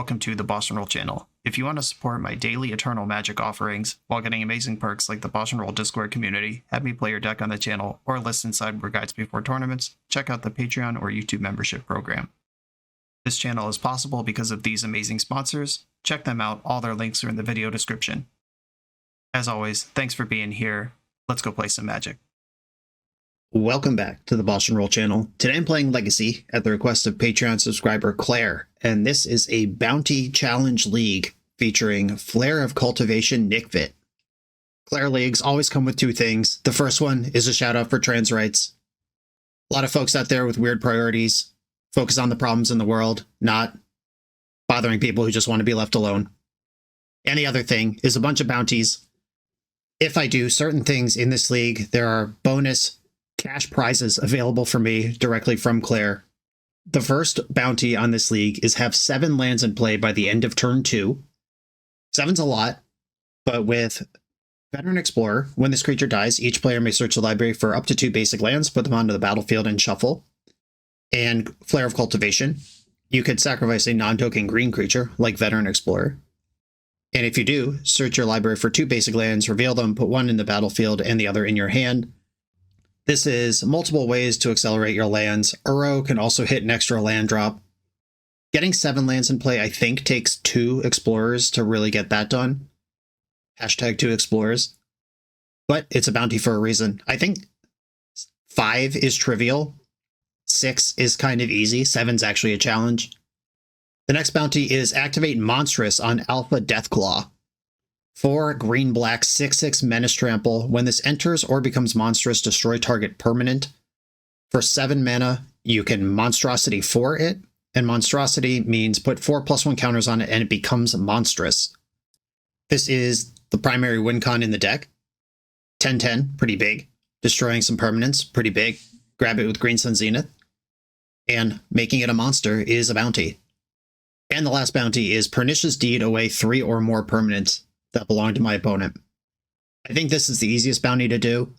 welcome to the BoshNRoll channel. If you want to support my daily Eternal Magic offerings while getting amazing perks like the BoshNRoll Discord community, have me play your deck on the channel, or listen sideboard guides before tournaments, check out the Patreon or YouTube membership program. This channel is possible because of these amazing sponsors. Check them out, all their links are in the video description. As always, thanks for being here. Let's go play some Magic. Welcome back to the BoshNRoll channel. Today I'm playing Legacy at the request of Patreon subscriber Claire, and this is a Bounty Challenge League featuring Flare of Cultivation Nickfit. Claire Leagues always come with two things. The first one is a shout out for trans rights. A lot of folks out there with weird priorities focus on the problems in the world, not bothering people who just want to be left alone. And the other thing is a bunch of bounties. If I do certain things in this league, there are bonus cash prizes available for me directly from Claire. The first bounty on this league is have 7 lands in play by the end of turn 2. 7's a lot, but with Veteran Explorer, when this creature dies, each player may search the library for up to 2 basic lands, put them onto the battlefield and shuffle. And Flare of Cultivation, you could sacrifice a non-token green creature like Veteran Explorer. And if you do, search your library for 2 basic lands, reveal them, put one in the battlefield and the other in your hand. This is multiple ways to accelerate your lands. Uro can also hit an extra land drop. Getting 7 lands in play, I think, takes 2 explorers to really get that done. Hashtag 2 explorers. But it's a bounty for a reason. I think 5 is trivial. 6 is kind of easy. 7's actually a challenge. The next bounty is activate Monstrous on Alpha Deathclaw. 4 green-black 6/6 Menace Trample. When this enters or becomes monstrous, destroy target permanent. For 7 mana, you can Monstrosity for it, and Monstrosity means put 4/+1 counters on it and it becomes monstrous. This is the primary win con in the deck. 10/10, pretty big. Destroying some permanents, pretty big. Grab it with Green Sun Zenith. And making it a monster is a bounty. And the last bounty is Pernicious Deed away 3 or more permanents that belong to my opponent. I think this is the easiest bounty to do.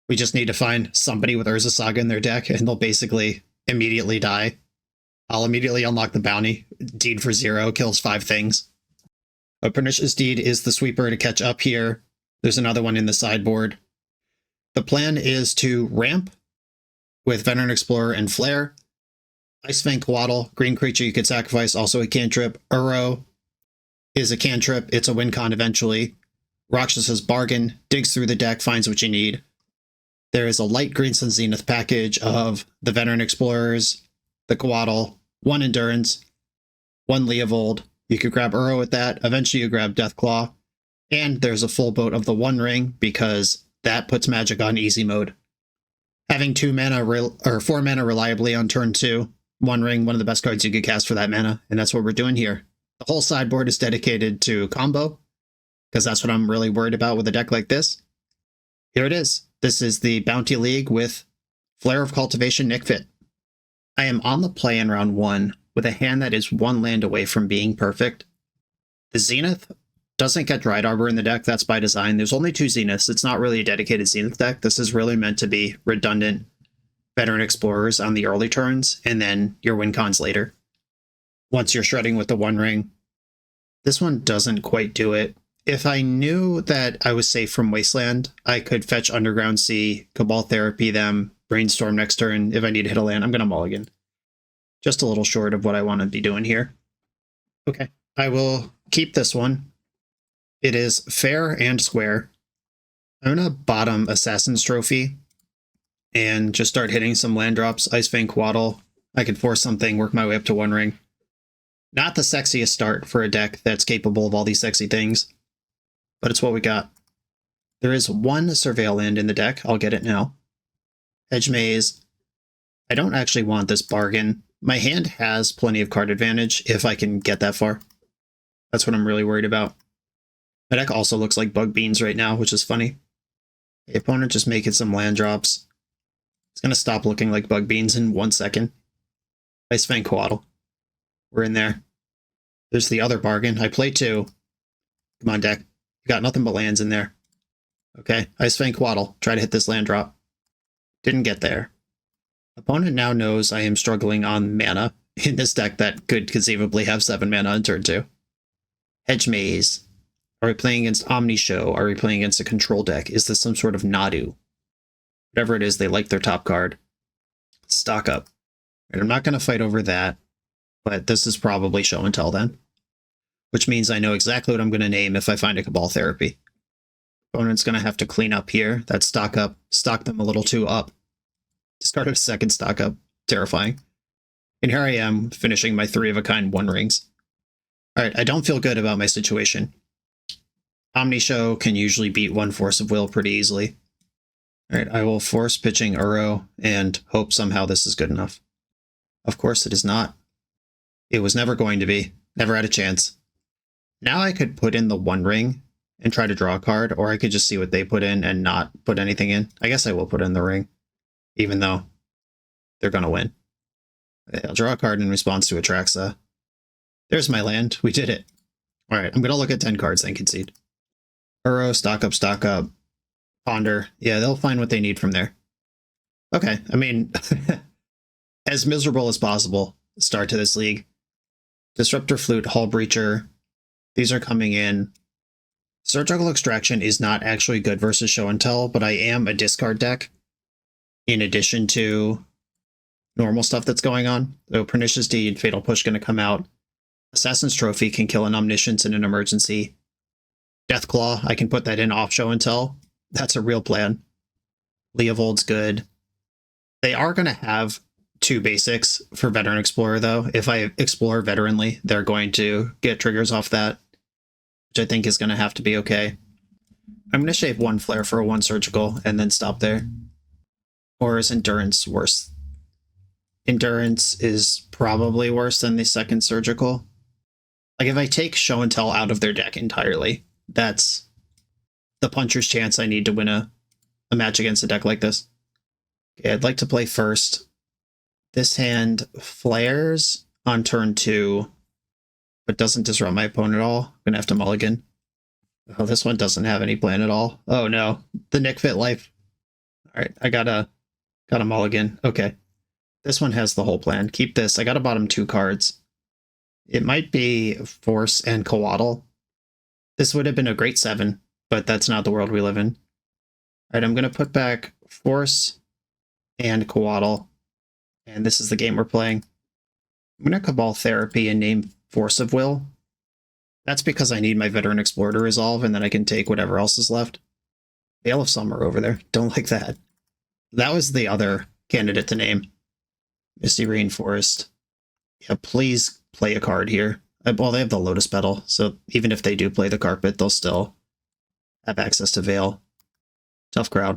We just need to find somebody with Urza Saga in their deck, and they'll basically immediately die. I'll immediately unlock the bounty. Deed for 0 kills 5 things. A Pernicious Deed is the sweeper to catch up here. There's another one in the sideboard. The plan is to ramp with Veteran Explorer and Flare. Icefang Coatl, green creature you could sacrifice, also a cantrip. Uro is a cantrip, it's a win con eventually. Rakshas's Bargain, digs through the deck, finds what you need. There is a light Green Sun Zenith package of the Veteran Explorers, the Coatl, 1 Endurance, 1 Leovold. You could grab Uro with that, eventually you grab Deathclaw, and there's a full boat of the One Ring because that puts Magic on easy mode. Having 4 mana reliably on turn 2, One Ring, one of the best cards you could cast for that mana, and that's what we're doing here. The whole sideboard is dedicated to combo, because that's what I'm really worried about with a deck like this. Here it is. This is the Bounty League with Flare of Cultivation Nickfit. I am on the play in round 1 with a hand that is 1 land away from being perfect. The Zenith doesn't get Dried Arbor in the deck, that's by design. There's only 2 Zeniths, it's not really a dedicated Zenith deck. This is really meant to be redundant Veteran Explorers on the early turns, and then your win cons later. Once you're shredding with the One Ring. This one doesn't quite do it. If I knew that I was safe from Wasteland, I could fetch Underground Sea, Cabal Therapy them, Brainstorm next turn. If I need to hit a land, I'm going to mulligan. Just a little short of what I want to be doing here. Okay, I will keep this one. It is fair and square. I'm going to bottom Assassin's Trophy and just start hitting some land drops. Icefang Coatl. I could force something, work my way up to One Ring. Not the sexiest start for a deck that's capable of all these sexy things, but it's what we got. There is 1 Surveil land in the deck. I'll get it now. Hedge Maze. I don't actually want this Bargain. My hand has plenty of card advantage if I can get that far. That's what I'm really worried about. My deck also looks like Bug Beans right now, which is funny. The opponent just making some land drops. It's going to stop looking like Bug Beans in 1 second. Icefang Coatl. We're in there. There's the other Bargain. I play 2. Come on, deck. You got nothing but lands in there. Okay, Icefang Coatl. Try to hit this land drop. Didn't get there. Opponent now knows I am struggling on mana in this deck that could conceivably have 7 mana on turn 2. Hedge Maze. Are we playing against Omni Show? Are we playing against a control deck? Is this some sort of Nadu? Whatever it is, they like their top card. Stock up. And I'm not going to fight over that, but this is probably Show and Tell then. Which means I know exactly what I'm going to name if I find a Cabal Therapy. Opponent's going to have to clean up here. That's stock up. Stock them a little too up. Discarded a second stock up. Terrifying. And here I am, finishing my 3-of-a-kind 1-rings. Alright, I don't feel good about my situation. Omni Show can usually beat 1 Force of Will pretty easily. Alright, I will force pitching Uro and hope somehow this is good enough. Of course it is not. It was never going to be. Never had a chance. Now I could put in the 1-ring and try to draw a card, or I could just see what they put in and not put anything in. I guess I will put in the ring, even though they're going to win. I'll draw a card in response to Atraxa. There's my land. We did it. Alright, I'm going to look at 10 cards and concede. Uro, stock up, ponder. Yeah, they'll find what they need from there. Okay, I mean, as miserable as possible start to this league. Disruptor Flute, Hull Breacher. These are coming in. Surgical Extraction is not actually good versus Show and Tell, but I am a discard deck in addition to normal stuff that's going on. So Pernicious Deed, Fatal Push going to come out. Assassin's Trophy can kill an Omniscience in an emergency. Deathclaw, I can put that in off Show and Tell. That's a real plan. Leovold's good. They are going to have 2 basics for Veteran Explorer, though. If I explore veteranly, they're going to get triggers off that, which I think is going to have to be okay. I'm going to shape 1 Flare for a 1 Surgical and then stop there. Or is Endurance worse? Endurance is probably worse than the 2nd Surgical. Like, if I take Show and Tell out of their deck entirely, that's the puncher's chance I need to win a match against a deck like this. Okay, I'd like to play first. This hand flares on turn 2, but doesn't disrupt my opponent at all. I'm going to have to mulligan. Oh, this one doesn't have any plan at all. Oh no, the Nick Fit life. Alright, I gotta mulligan. Okay. This one has the whole plan. Keep this. I got a bottom 2 cards. It might be Force and Coatl. This would have been a great 7, but that's not the world we live in. Alright, I'm going to put back Force and Coatl, and this is the game we're playing. I'm going to Cabal Therapy and name Force of Will. That's because I need my Veteran Explorer to resolve, and then I can take whatever else is left. Veil of Summer over there. Don't like that. That was the other candidate to name. Misty Rainforest. Yeah, please play a card here. Well, they have the Lotus Petal, so even if they do play the Carpet, they'll still have access to Veil. Tough crowd.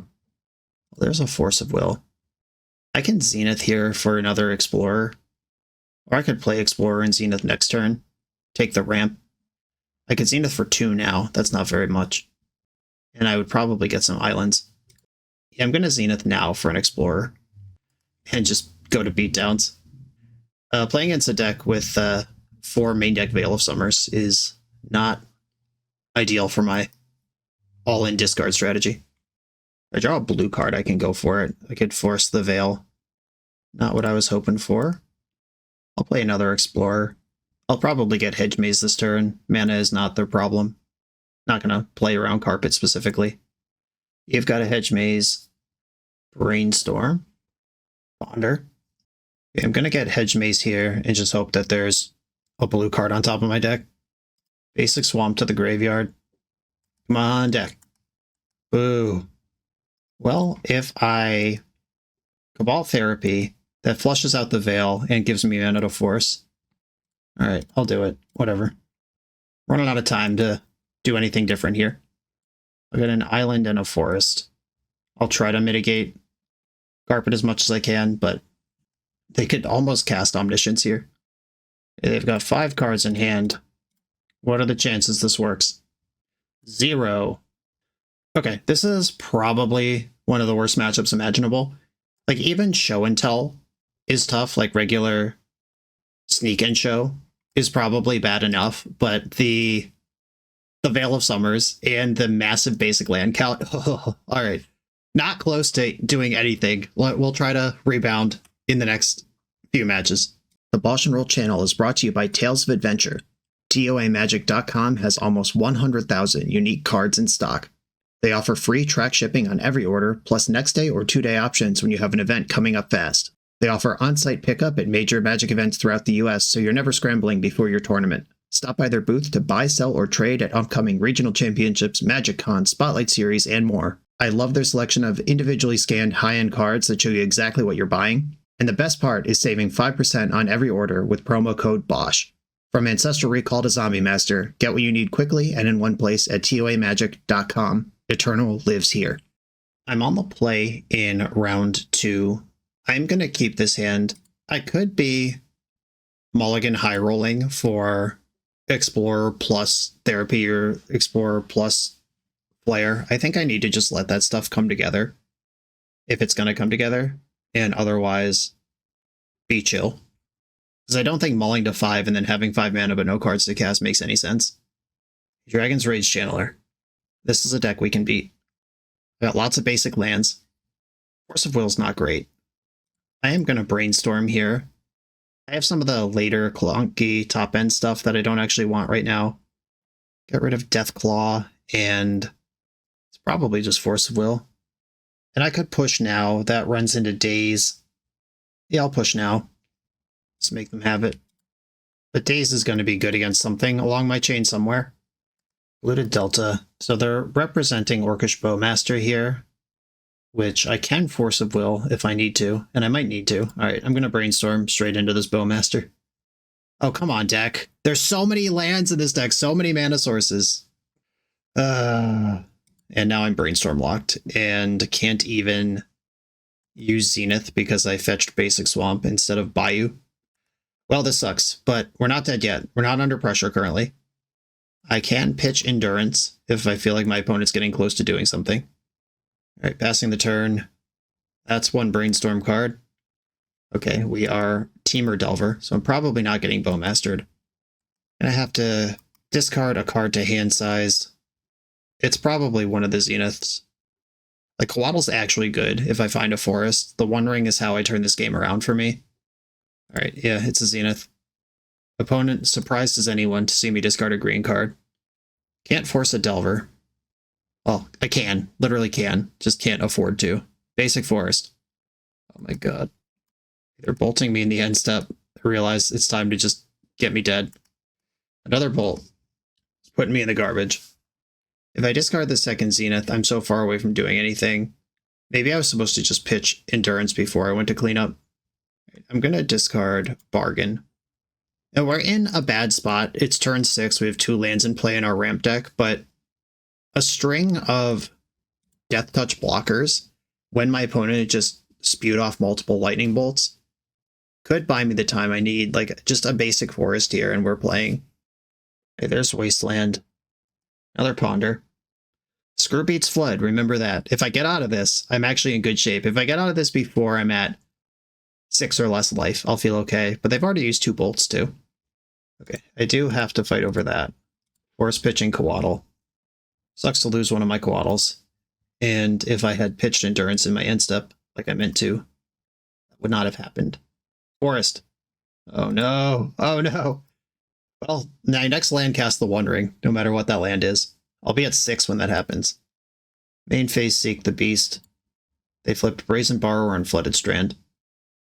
Well, there's a Force of Will. I can Zenith here for another Explorer. Or I could play Explorer and Zenith next turn. Take the ramp. I could Zenith for 2 now. That's not very much. And I would probably get some islands. Yeah, I'm going to Zenith now for an Explorer. And just go to beatdowns. Playing against a deck with 4 main deck Veil of Summers is not ideal for my all-in discard strategy. If I draw a blue card, I can go for it. I could force the Veil. Not what I was hoping for. I'll play another Explorer. I'll probably get Hedge Maze this turn. Mana is not their problem. Not going to play around Carpet specifically. You've got a Hedge Maze. Brainstorm. Ponder. Okay, I'm going to get Hedge Maze here and just hope that there's a blue card on top of my deck. Basic Swamp to the graveyard. Come on, deck. Boo. Well, if I Cabal Therapy, that flushes out the Veil and gives me mana to force. Alright, I'll do it. Whatever. Running out of time to do anything different here. I've got an island and a forest. I'll try to mitigate Carpet as much as I can, but they could almost cast Omniscience here. They've got 5 cards in hand. What are the chances this works? 0. Okay, this is probably one of the worst matchups imaginable. Like, even Show and Tell is tough. Like, regular Sneak and Show is probably bad enough, but the Veil of Summers and the massive basic land count, all right, not close to doing anything. We'll try to rebound in the next few matches. The BoshNRoll channel is brought to you by Tales of Adventure. TOAMagic.com has almost 100,000 unique cards in stock. They offer free track shipping on every order, plus next day or 2-day options when you have an event coming up fast. They offer on-site pickup at major Magic events throughout the US, so you're never scrambling before your tournament. Stop by their booth to buy, sell, or trade at upcoming regional championships, Magic Con, Spotlight Series, and more. I love their selection of individually scanned high-end cards that show you exactly what you're buying. And the best part is saving 5% on every order with promo code BOSH. From Ancestral Recall to Zombie Master, get what you need quickly and in one place at TOAMagic.com. Eternal lives here. I'm on the play in round 2. I'm going to keep this hand. I could be mulligan high rolling for Explorer plus Therapy or Explorer plus Flare. I think I need to just let that stuff come together, if it's going to come together, and otherwise be chill. Because I don't think mulling to 5 and then having 5 mana but no cards to cast makes any sense. Dragon's Rage Channeler. This is a deck we can beat. I got lots of basic lands. Force of Will's not great. I am going to brainstorm here. I have some of the later clunky top-end stuff that I don't actually want right now. Get rid of Deathclaw, and it's probably just Force of Will. And I could push now. That runs into Daze. Yeah, I'll push now. Let's make them have it. But Daze is going to be good against something along my chain somewhere. Looted Delta. So they're representing Orcish Bowmaster here, which I can Force of Will if I need to, and I might need to. All right, I'm going to brainstorm straight into this Bowmaster. Oh, come on, deck. There's so many lands in this deck, so many mana sources. And now I'm brainstorm locked and can't even use Zenith because I fetched Basic Swamp instead of Bayou. Well, this sucks, but we're not dead yet. We're not under pressure currently. I can pitch Endurance if I feel like my opponent's getting close to doing something. All right, passing the turn. That's one Brainstorm card. Okay, we are Teamer Delver, so I'm probably not getting Bowmastered. And I have to discard a card to hand size. It's probably one of the Zeniths. Like, Coatle's actually good if I find a forest. The One Ring is how I turn this game around for me. All right, yeah, it's a Zenith. Opponent surprised as anyone to see me discard a green card. Can't force a Delver. Well, I can. Literally can. Just can't afford to. Basic Forest. Oh my god. They're bolting me in the end step. I realize it's time to just get me dead. Another bolt. It's putting me in the garbage. If I discard the second Zenith, I'm so far away from doing anything. Maybe I was supposed to just pitch Endurance before I went to clean up. I'm going to discard Bargain. Now we're in a bad spot. It's turn 6. We have 2 lands in play in our ramp deck, but a string of Death Touch blockers, when my opponent just spewed off multiple lightning bolts, could buy me the time I need. Like, just a basic forest here, and we're playing. Okay, there's Wasteland. Another Ponder. Screw beats Flood, remember that. If I get out of this, I'm actually in good shape. If I get out of this before I'm at 6 or less life, I'll feel okay. But they've already used 2 bolts, too. Okay, I do have to fight over that. Forest pitching Coatl. Sucks to lose one of my Coatls. And if I had pitched Endurance in my end step, like I meant to, that would not have happened. Forest. Oh no. Oh no. Well, my next land casts the One Ring, no matter what that land is. I'll be at 6 when that happens. Main phase Seek the Beast. They flipped Brazen Borrower and Flooded Strand.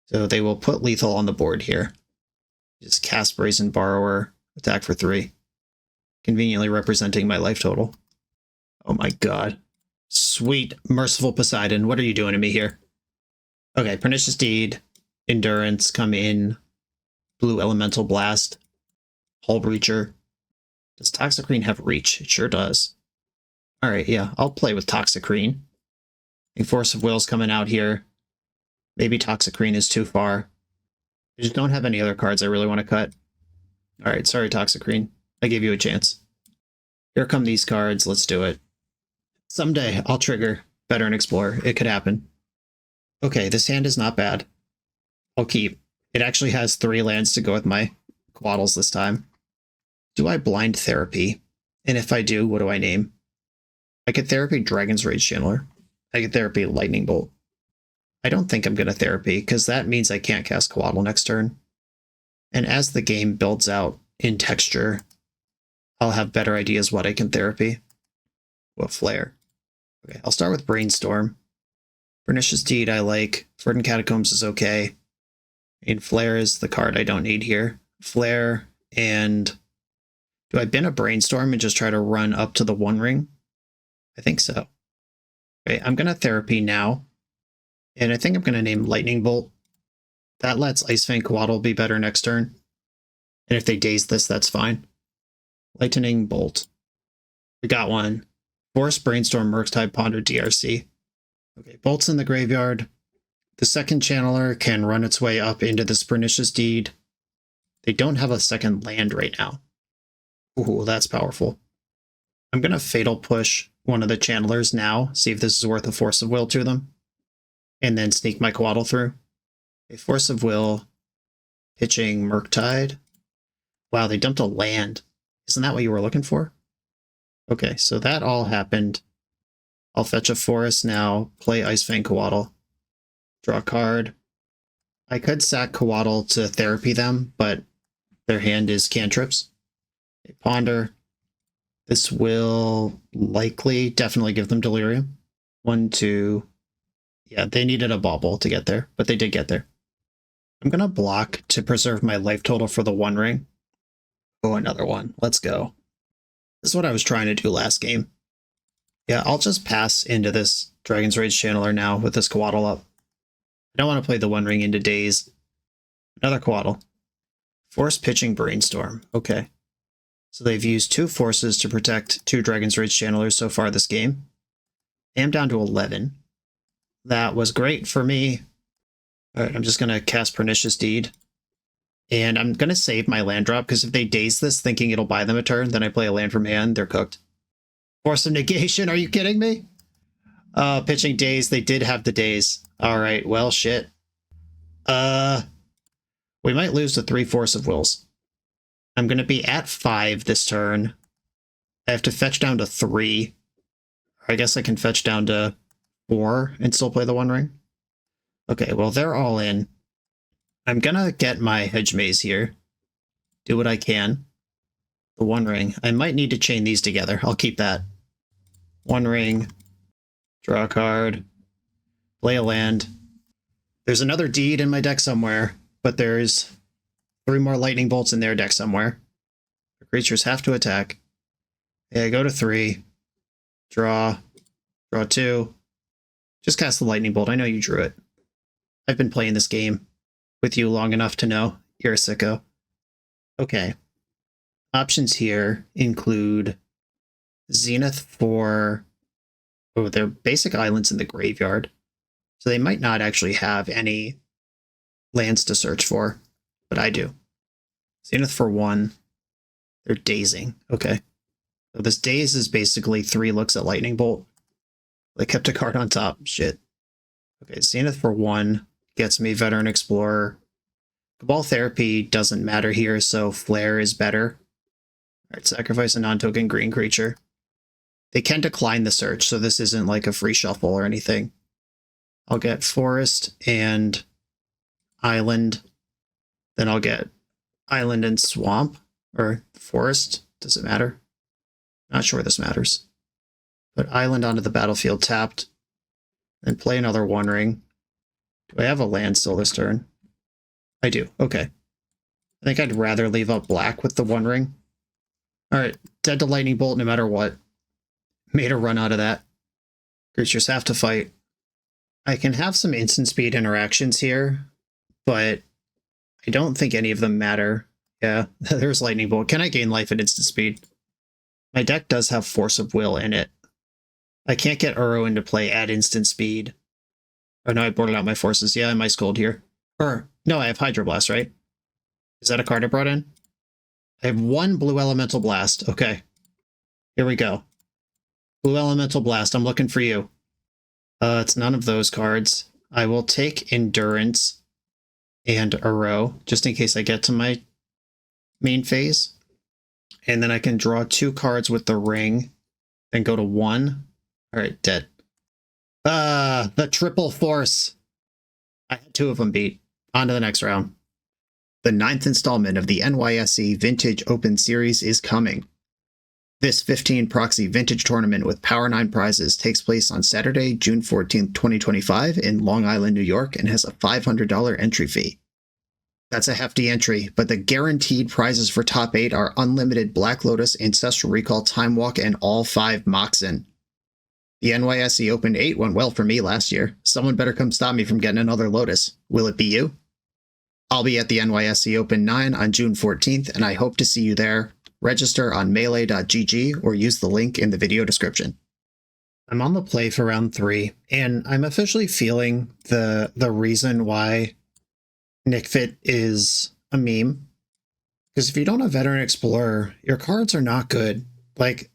So they will put lethal on the board here. Just cast Brazen Borrower, attack for 3. Conveniently representing my life total. Oh my god. Sweet, merciful Poseidon, what are you doing to me here? Okay, Pernicious Deed, Endurance, come in. Blue Elemental Blast. Hull Breacher. Does Toxicrene have reach? It sure does. Alright, yeah, I'll play with Toxicrene. A Force of Will's coming out here. Maybe Toxicrene is too far. I just don't have any other cards I really want to cut. Alright, sorry Toxicrene. I gave you a chance. Here come these cards, let's do it. Someday I'll trigger Veteran Explorer. It could happen. Okay, this hand is not bad. I'll keep. It actually has 3 lands to go with my Coatls this time. Do I Blind Therapy? And if I do, what do I name? I could Therapy Dragon's Rage Channeler. I could Therapy Lightning Bolt. I don't think I'm going to Therapy, because that means I can't cast Coatl next turn. And as the game builds out in texture, I'll have better ideas what I can therapy. What flare? Okay, I'll start with Brainstorm. Pernicious Deed I like. Verdant Catacombs is okay. And Flare is the card I don't need here. Flare and... Do I bin a Brainstorm and just try to run up to the One Ring? I think so. Okay, I'm going to therapy now. And I think I'm going to name Lightning Bolt. That lets Ice Fang Coatl be better next turn. And if they daze this, that's fine. Lightning Bolt. We got one. Forest Brainstorm, Murktide, Ponder, DRC. Okay, Bolt's in the graveyard. The second Channeler can run its way up into this Pernicious Deed. They don't have a second land right now. Ooh, that's powerful. I'm going to Fatal Push one of the Channelers now, see if this is worth a Force of Will to them. And then sneak my Coatl through. A Force of Will, pitching Murktide. Wow, they dumped a land. Isn't that what you were looking for? Okay, so that all happened. I'll fetch a Forest now, play Ice Fang Coatl. Draw a card. I could sack Coatl to therapy them, but their hand is cantrips. A Ponder. This will likely definitely give them Delirium. 1, 2. Yeah, they needed a bauble to get there, but they did get there. I'm going to block to preserve my life total for the One Ring. Oh, another one. Let's go. This is what I was trying to do last game. Yeah, I'll just pass into this Dragon's Rage Channeler now with this Coatl up. I don't want to play the One Ring into Daze. Another Coatl. Force pitching Brainstorm. Okay. So they've used 2 forces to protect 2 Dragon's Rage Channelers so far this game. I'm down to 11. That was great for me. Alright, I'm just going to cast Pernicious Deed. And I'm going to save my land drop, because if they daze this thinking it'll buy them a turn, then I play a land from hand, they're cooked. Force of Negation, are you kidding me? Pitching Daze, they did have the Daze. Alright, well, shit. We might lose to 3 Force of Wills. I'm going to be at 5 this turn. I have to fetch down to 3. I guess I can fetch down to 4 and still play the One Ring. Okay, well, they're all in. I'm going to get my Hedge Maze here. Do what I can. The One Ring. I might need to chain these together. I'll keep that. One Ring. Draw a card. Play a land. There's another Deed in my deck somewhere, but there's 3 more Lightning Bolts in their deck somewhere. The creatures have to attack. Yeah, go to 3. Draw. Draw 2. Just cast the Lightning Bolt. I know you drew it. I've been playing this game with you long enough to know you're a sicko. Okay. Options here include Zenith for... Oh, they're basic islands in the graveyard. So they might not actually have any lands to search for, but I do. Zenith for 1. They're dazing. Okay. So this daze is basically 3 looks at Lightning Bolt. They kept a card on top. Shit. Okay, Zenith for 1 gets me Veteran Explorer. Cabal Therapy doesn't matter here, so Flare is better. Alright, sacrifice a non-token green creature. They can decline the search, so this isn't like a free shuffle or anything. I'll get Forest and Island. Then I'll get Island and Swamp. Or Forest. Does it matter? Not sure this matters. Put Island onto the battlefield tapped. Then play another One Ring. Do I have a land still this turn? I do. Okay. I think I'd rather leave up black with the One Ring. Alright, dead to Lightning Bolt no matter what. Made a run out of that. Creatures have to fight. I can have some instant speed interactions here, but I don't think any of them matter. Yeah, there's Lightning Bolt. Can I gain life at instant speed? My deck does have Force of Will in it. I can't get Uro into play at instant speed. Oh no, I boarded out my forces. Yeah, I might scold here. Or, no, I have Hydroblast, right? Is that a card I brought in? I have 1 Blue Elemental Blast. Okay. Here we go. Blue Elemental Blast, I'm looking for you. It's none of those cards. I will take Endurance and Uro, just in case I get to my main phase. And then I can draw 2 cards with the ring, then go to 1. Alright, dead. The triple force. I had 2 of them beat. On to the next round. The 9th installment of the NYSE Vintage Open Series is coming. This 15 proxy vintage tournament with Power 9 prizes takes place on Saturday, June 14th, 2025 in Long Island, New York, and has a $500 entry fee. That's a hefty entry, but the guaranteed prizes for top 8 are unlimited Black Lotus, Ancestral Recall, Time Walk, and all 5 Moxen. The NYSE Open 8 went well for me last year. Someone better come stop me from getting another Lotus. Will it be you? I'll be at the NYSE Open 9 on June 14th, and I hope to see you there. Register on melee.gg or use the link in the video description. I'm on the play for round 3, and I'm officially feeling the reason why NickFit is a meme. Because if you don't have Veteran Explorer, your cards are not good. Like,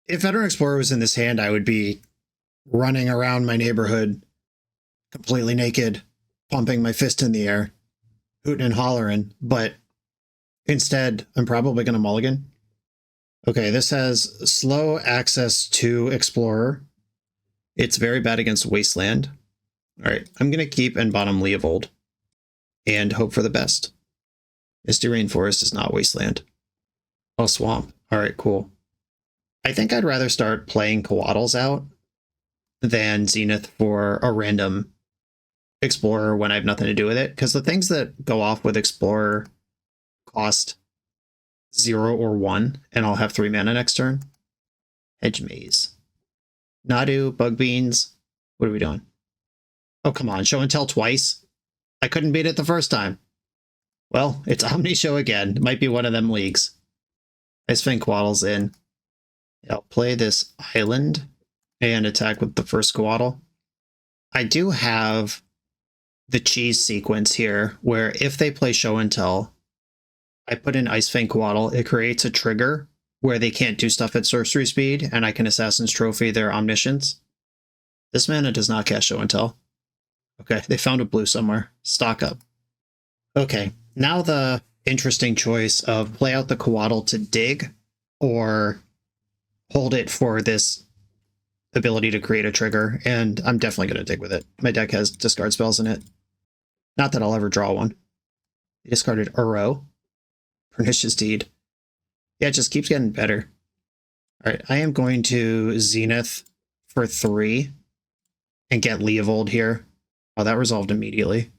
if Veteran Explorer was in this hand, I would be running around my neighborhood completely naked, pumping my fist in the air, hooting and hollering, but instead, I'm probably going to mulligan. Okay, this has slow access to Explorer. It's very bad against Wasteland. All right, I'm going to keep and bottom Leovold and hope for the best. Misty Rainforest is not Wasteland. Oh, Swamp. All right, cool. I think I'd rather start playing Coatls out than Zenith for a random Explorer when I have nothing to do with it, because the things that go off with Explorer cost 0 or 1, and I'll have 3 mana next turn. Hedge Maze. Nadu, Bug Beans. What are we doing? Oh, come on. Show and tell twice. I couldn't beat it the first time. Well, it's Omni Show again. It might be one of them leagues. I swing Coatls in. I'll play this Island and attack with the first Coatl. I do have the cheese sequence here, where if they play Show and Tell, I put in Ice Fang Coatl, it creates a trigger where they can't do stuff at sorcery speed, and I can Assassin's Trophy their Omniscience. This mana does not cast Show and Tell. Okay, they found a blue somewhere. Stock up. Okay, now the interesting choice of play out the Coatl to dig, or hold it for this ability to create a trigger, and I'm definitely going to dig with it. My deck has discard spells in it. Not that I'll ever draw one. I discarded Uro. Pernicious Deed. Yeah, it just keeps getting better. All right, I am going to Zenith for 3 and get Leovold here. Oh, that resolved immediately.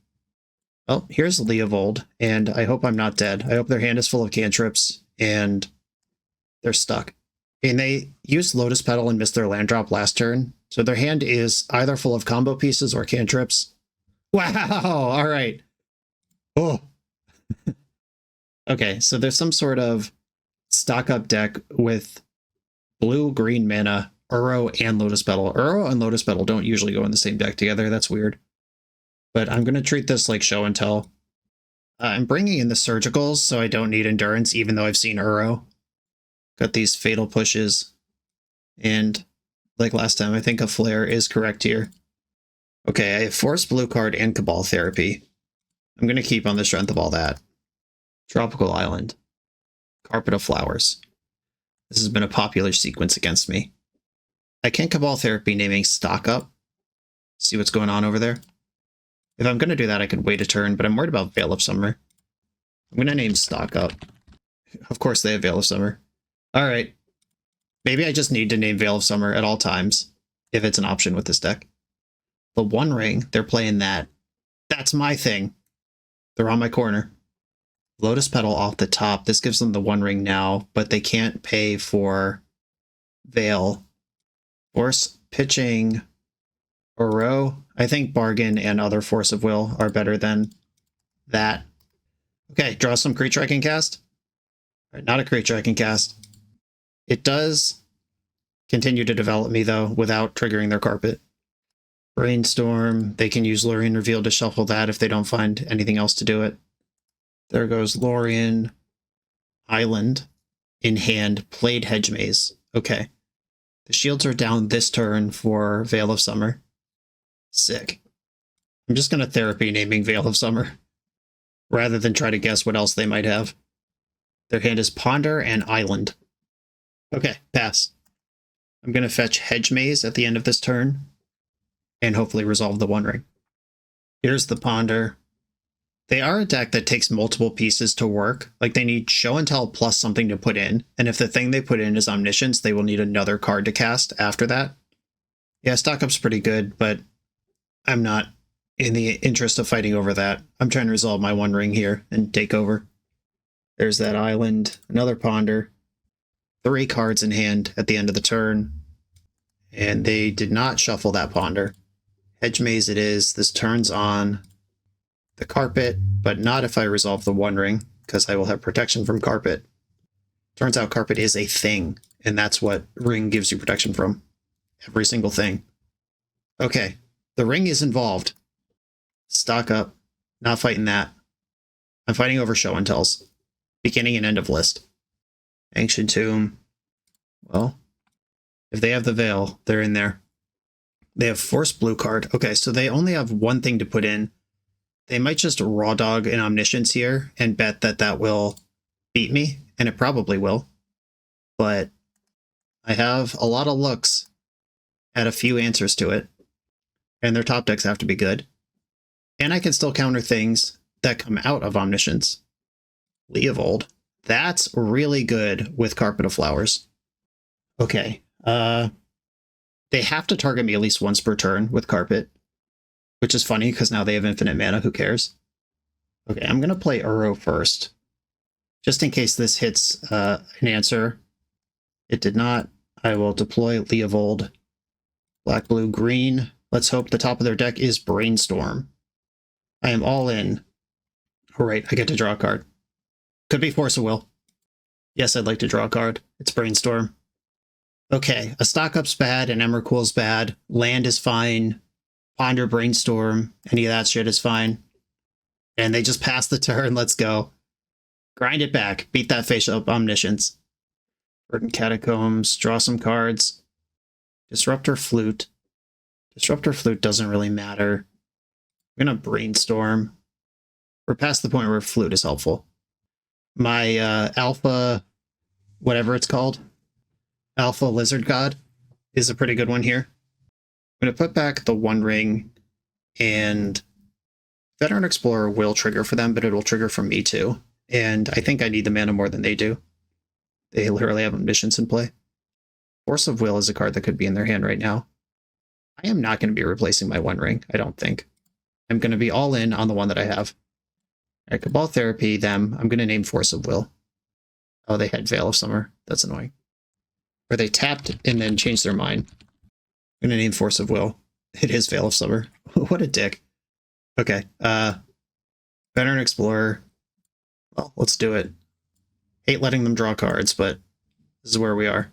Well, here's Leovold, and I hope I'm not dead. I hope their hand is full of cantrips, and they're stuck. And they used Lotus Petal and missed their land drop last turn, so their hand is either full of combo pieces or cantrips. Wow, all right. Oh. Okay, so there's some sort of stock-up deck with blue-green mana, Uro, and Lotus Petal. Uro and Lotus Petal don't usually go in the same deck together. That's weird. But I'm going to treat this like Show and Tell. I'm bringing in the Surgicals, so I don't need Endurance, even though I've seen Uro. Got these Fatal Pushes. And like last time, I think a Flare is correct here. Okay, I have Force Blue card and Cabal Therapy. I'm going to keep on the strength of all that. Tropical Island. Carpet of Flowers. This has been a popular sequence against me. I can Cabal Therapy naming Stock Up. See what's going on over there. If I'm going to do that, I could wait a turn, but I'm worried about Veil of Summer. I'm going to name Stock Up. Of course they have Veil of Summer. Alright. Maybe I just need to name Veil of Summer at all times, if it's an option with this deck. The One Ring, they're playing that. That's my thing. They're on my corner. Lotus Petal off the top. This gives them the One Ring now, but they can't pay for Veil. Force pitching Uro. I think Bargain and other Force of Will are better than that. Okay, draw some creature I can cast. All right, not a creature I can cast. It does continue to develop me, though, without triggering their carpet. Brainstorm. They can use Lorien Reveal to shuffle that if they don't find anything else to do it. There goes Lorien. Island in hand. Played Hedge Maze. Okay. The shields are down this turn for Veil of Summer. Sick. I'm just going to therapy naming Veil of Summer, rather than try to guess what else they might have. Their hand is Ponder and Island. Okay, pass. I'm going to fetch Hedge Maze at the end of this turn, and hopefully resolve the One Ring. Here's the Ponder. They are a deck that takes multiple pieces to work. Like they need show and tell plus something to put in. And if the thing they put in is Omniscience, they will need another card to cast after that. Yeah, stock up's pretty good, but I'm not in the interest of fighting over that. I'm trying to resolve my One Ring here and take over. There's that island, another ponder, 3 cards in hand at the end of the turn. And they did not shuffle that ponder. Hedge Maze it is. This turns on the carpet, but not if I resolve the One Ring, because I will have protection from carpet. Turns out carpet is a thing, and that's what ring gives you protection from. Every single thing. Okay, the ring is involved. Stock up. Not fighting that. I'm fighting over show and tells. Beginning and end of list. Ancient Tomb. Well, if they have the Veil, they're in there. They have Force blue card. Okay, so they only have one thing to put in. They might just raw dog an Omniscience here and bet that that will beat me, and it probably will. But I have a lot of looks at a few answers to it, and their top decks have to be good. And I can still counter things that come out of Omniscience. Leovold. That's really good with Carpet of Flowers. Okay. They have to target me at least once per turn with Carpet, which is funny because now they have infinite mana. Who cares? Okay, I'm going to play Uro first, just in case this hits an answer. It did not. I will deploy Leovold. Black, blue, green. Let's hope the top of their deck is Brainstorm. I am all in. All right, I get to draw a card. Could be Force of Will. Yes, I'd like to draw a card. It's Brainstorm. Okay, a stock up's bad, an Emrakul's bad. Land is fine. Ponder, Brainstorm, any of that shit is fine. And they just pass the turn. Let's go. Grind it back. Beat that face up Omniscience. Verdant Catacombs. Draw some cards. Disruptor Flute. Disruptor Flute doesn't really matter. I'm going to Brainstorm. We're past the point where Flute is helpful. My Alpha, whatever it's called, Alpha Lizard God is a pretty good one here. I'm going to put back the One Ring, and Veteran Explorer will trigger for them, but it will trigger for me too. And I think I need the mana more than they do. They literally have Omniscience in play. Force of Will is a card that could be in their hand right now. I am not going to be replacing my One Ring, I don't think. I'm going to be all in on the one that I have. All right, Cabal Therapy, them. I'm going to name Force of Will. Oh, they had Veil of Summer. That's annoying. Or they tapped and then changed their mind. I'm going to name Force of Will. It is Veil of Summer. What a dick. Okay. Veteran Explorer. Well, let's do it. Hate letting them draw cards, but this is where we are.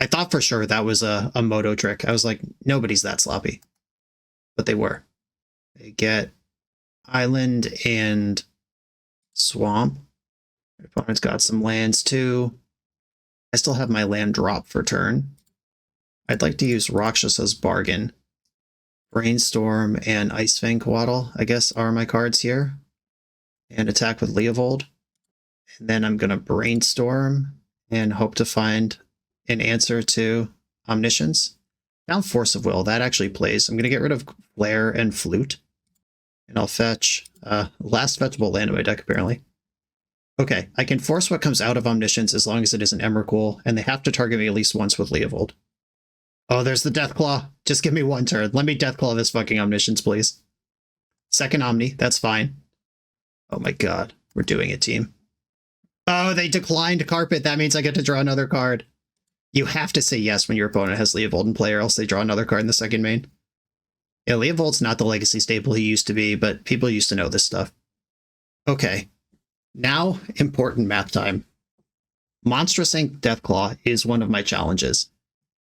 I thought for sure that was a Moto trick. I was like, nobody's that sloppy. But they were. They get Island and Swamp. My opponent's got some lands too. I still have my land drop for turn. I'd like to use Rakshas's Bargain. Brainstorm and Icefang Coatl, I guess, are my cards here. And attack with Leovold. And then I'm going to Brainstorm and hope to find an answer to Omniscience. Now Force of Will, that actually plays. I'm going to get rid of Flare and Flute. And I'll fetch last fetchable land in my deck, apparently. Okay, I can force what comes out of Omniscience as long as it isn't Emrakul, and they have to target me at least once with Leovold. Oh, there's the Deathclaw. Just give me one turn. Let me Deathclaw this fucking Omniscience, please. Second Omni, that's fine. Oh my god, we're doing it, team. Oh, they declined Carpet. That means I get to draw another card. You have to say yes when your opponent has Leovold in play, or else they draw another card in the second main. Yeah, Leovold's not the legacy staple he used to be, but people used to know this stuff. Okay. Now, important math time. Monstrous Ink Deathclaw is one of my challenges,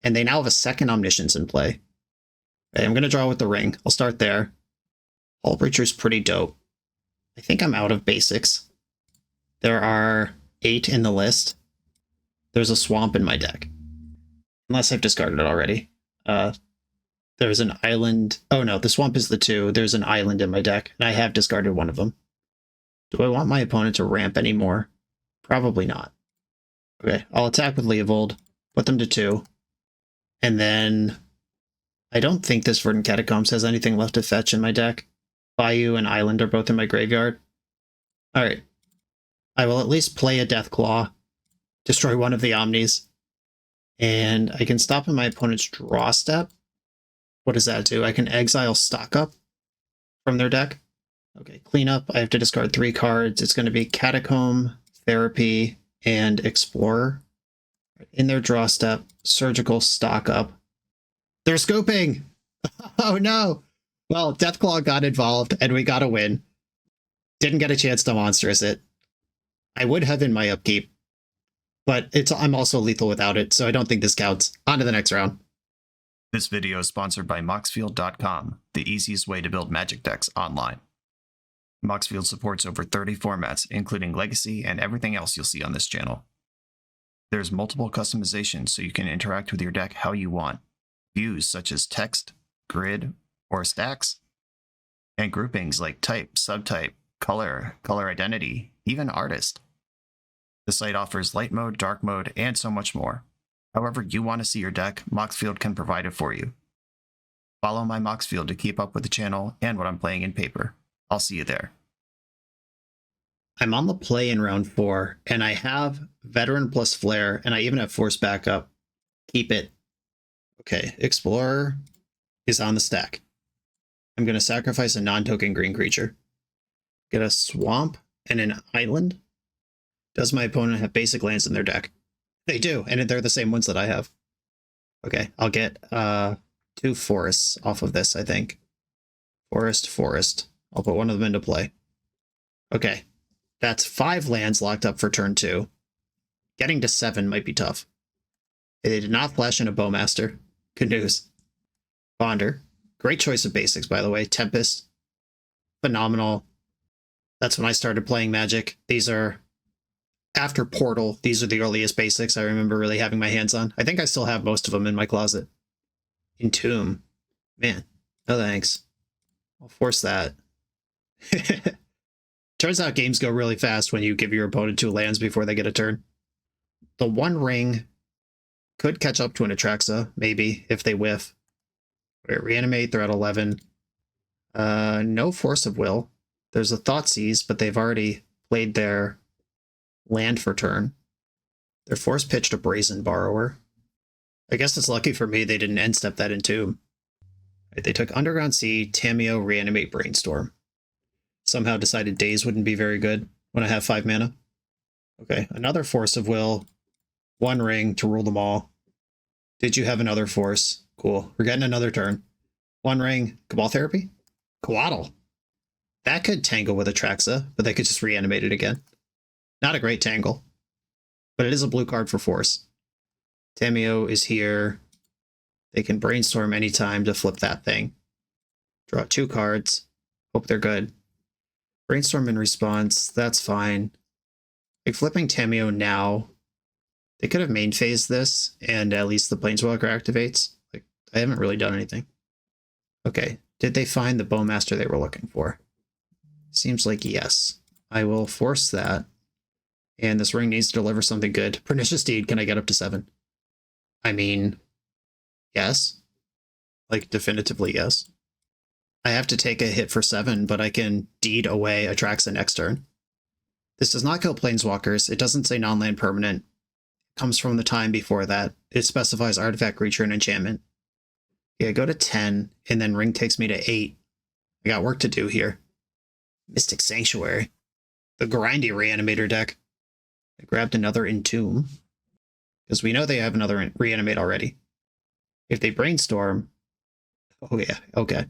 and they now have a second Omniscience in play. Okay, I'm going to draw with the ring. I'll start there. Hull Breacher's pretty dope. I think I'm out of basics. There are 8 in the list. There's a Swamp in my deck. Unless I've discarded it already. There's an Island. Oh no, the Swamp is the 2. There's an Island in my deck, and I have discarded one of them. Do I want my opponent to ramp anymore? Probably not. Okay, I'll attack with Leovold, put them to 2. And then I don't think this Verdant Catacombs has anything left to fetch in my deck. Bayou and Island are both in my graveyard. Alright. I will at least play a Deathclaw, destroy one of the Omnis, and I can stop in my opponent's draw step. What does that do? I can exile Stock Up from their deck. Okay, cleanup. I have to discard 3 cards. It's going to be Catacomb, Therapy, and Explorer. In their draw step, Surgical, Stock Up. They're scooping! Oh no! Well, Deathclaw got involved, and we got a win. Didn't get a chance to monstrous it. I would have in my upkeep, but I'm also lethal without it, so I don't think this counts. On to the next round. This video is sponsored by Moxfield.com, the easiest way to build Magic decks online. Moxfield supports over 30 formats, including Legacy and everything else you'll see on this channel. There's multiple customizations so you can interact with your deck how you want. Views such as text, grid, or stacks, and groupings like type, subtype, color, color identity, even artist. The site offers light mode, dark mode, and so much more. However you want to see your deck, Moxfield can provide it for you. Follow my Moxfield to keep up with the channel and what I'm playing in paper. I'll see you there. I'm on the play in round 4, and I have Veteran plus Flare, and I even have Force Backup. Keep it. Okay, Explorer is on the stack. I'm going to sacrifice a non-token green creature. Get a Swamp and an Island. Does my opponent have basic lands in their deck? They do, and they're the same ones that I have. Okay, I'll get 2 forests off of this, I think. Forest. I'll put one of them into play. Okay, that's 5 lands locked up for turn 2. Getting to 7 might be tough. They did not flash in a Bowmaster. Good news. Bonder. Great choice of basics, by the way. Tempest. Phenomenal. That's when I started playing Magic. These are, after Portal, these are the earliest basics I remember really having my hands on. I think I still have most of them in my closet. Entomb. Man, no thanks. I'll force that. Turns out games go really fast when you give your opponent 2 lands before they get a turn. The One Ring could catch up to an Atraxa, maybe, if they whiff. Reanimate, they're at 11. No Force of Will. There's a Thoughtseize, but they've already played their land for turn. They're Force pitched a Brazen Borrower. I guess it's lucky for me they didn't end step that Entomb. Right, they took Underground Sea, Tameo, Reanimate, Brainstorm. Somehow decided Daze wouldn't be very good when I have 5 mana. Okay, another Force of Will. One Ring to rule them all. Did you have another Force? Cool. We're getting another turn. One Ring. Cabal Therapy? Coatl. That could tangle with Atraxa, but they could just reanimate it again. Not a great tangle. But it is a blue card for Force. Tameo is here. They can Brainstorm anytime to flip that thing. Draw 2 cards. Hope they're good. Brainstorm in response. That's fine. Like flipping Tameo now, they could have main phased this, and at least the Planeswalker activates. Like, I haven't really done anything. Okay, did they find the Bowmaster they were looking for? Seems like yes. I will force that. And this ring needs to deliver something good. Pernicious Deed, can I get up to 7? I mean, yes. Like, definitively yes. I have to take a hit for 7, but I can deed away Atraxa next turn. This does not kill Planeswalkers. It doesn't say non-land permanent. It comes from the time before that. It specifies artifact, creature, and enchantment. Yeah, go to 10, and then ring takes me to 8. I got work to do here. Mystic Sanctuary. The grindy Reanimator deck. I grabbed another Entomb, because we know they have another Reanimate already. If they Brainstorm... Oh yeah, okay.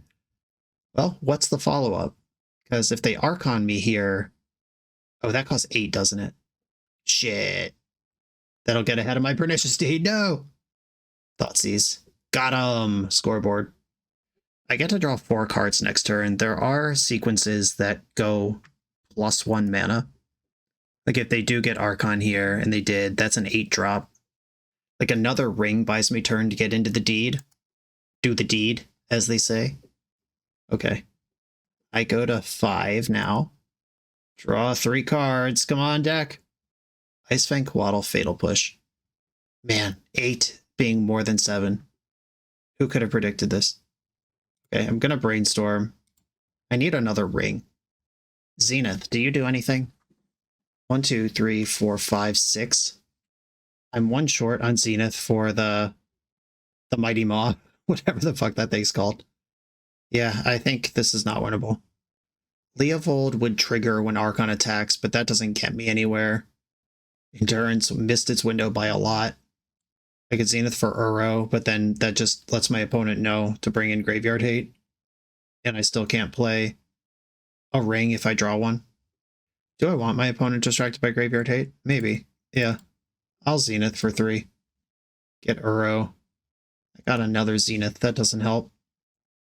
Well, what's the follow-up? Because if they Archon me here... Oh, that costs 8, doesn't it? Shit. That'll get ahead of my Pernicious Deed. No! Thoughtseize. Got 'em! Scoreboard. I get to draw 4 cards next turn. There are sequences that go +1 mana. Like if they do get Archon here, and they did, that's an 8-drop. Like another ring buys me turn to get into the deed. Do the deed, as they say. Okay. I go to 5 now. Draw 3 cards. Come on, deck. Icefang, Coatl, Fatal Push. Man, 8 being more than 7. Who could have predicted this? Okay, I'm going to Brainstorm. I need another ring. Zenith, do you do anything? 1, 2, 3, 4, 5, 6. I'm one short on Zenith for the Mighty Maw, whatever the fuck that thing's called. Yeah, I think this is not winnable. Leovold would trigger when Archon attacks, but that doesn't get me anywhere. Endurance missed its window by a lot. I could Zenith for Uro, but then that just lets my opponent know to bring in Graveyard Hate. And I still can't play a ring if I draw one. Do I want my opponent distracted by Graveyard Hate? Maybe. Yeah. I'll Zenith for 3. Get Uro. I got another Zenith. That doesn't help.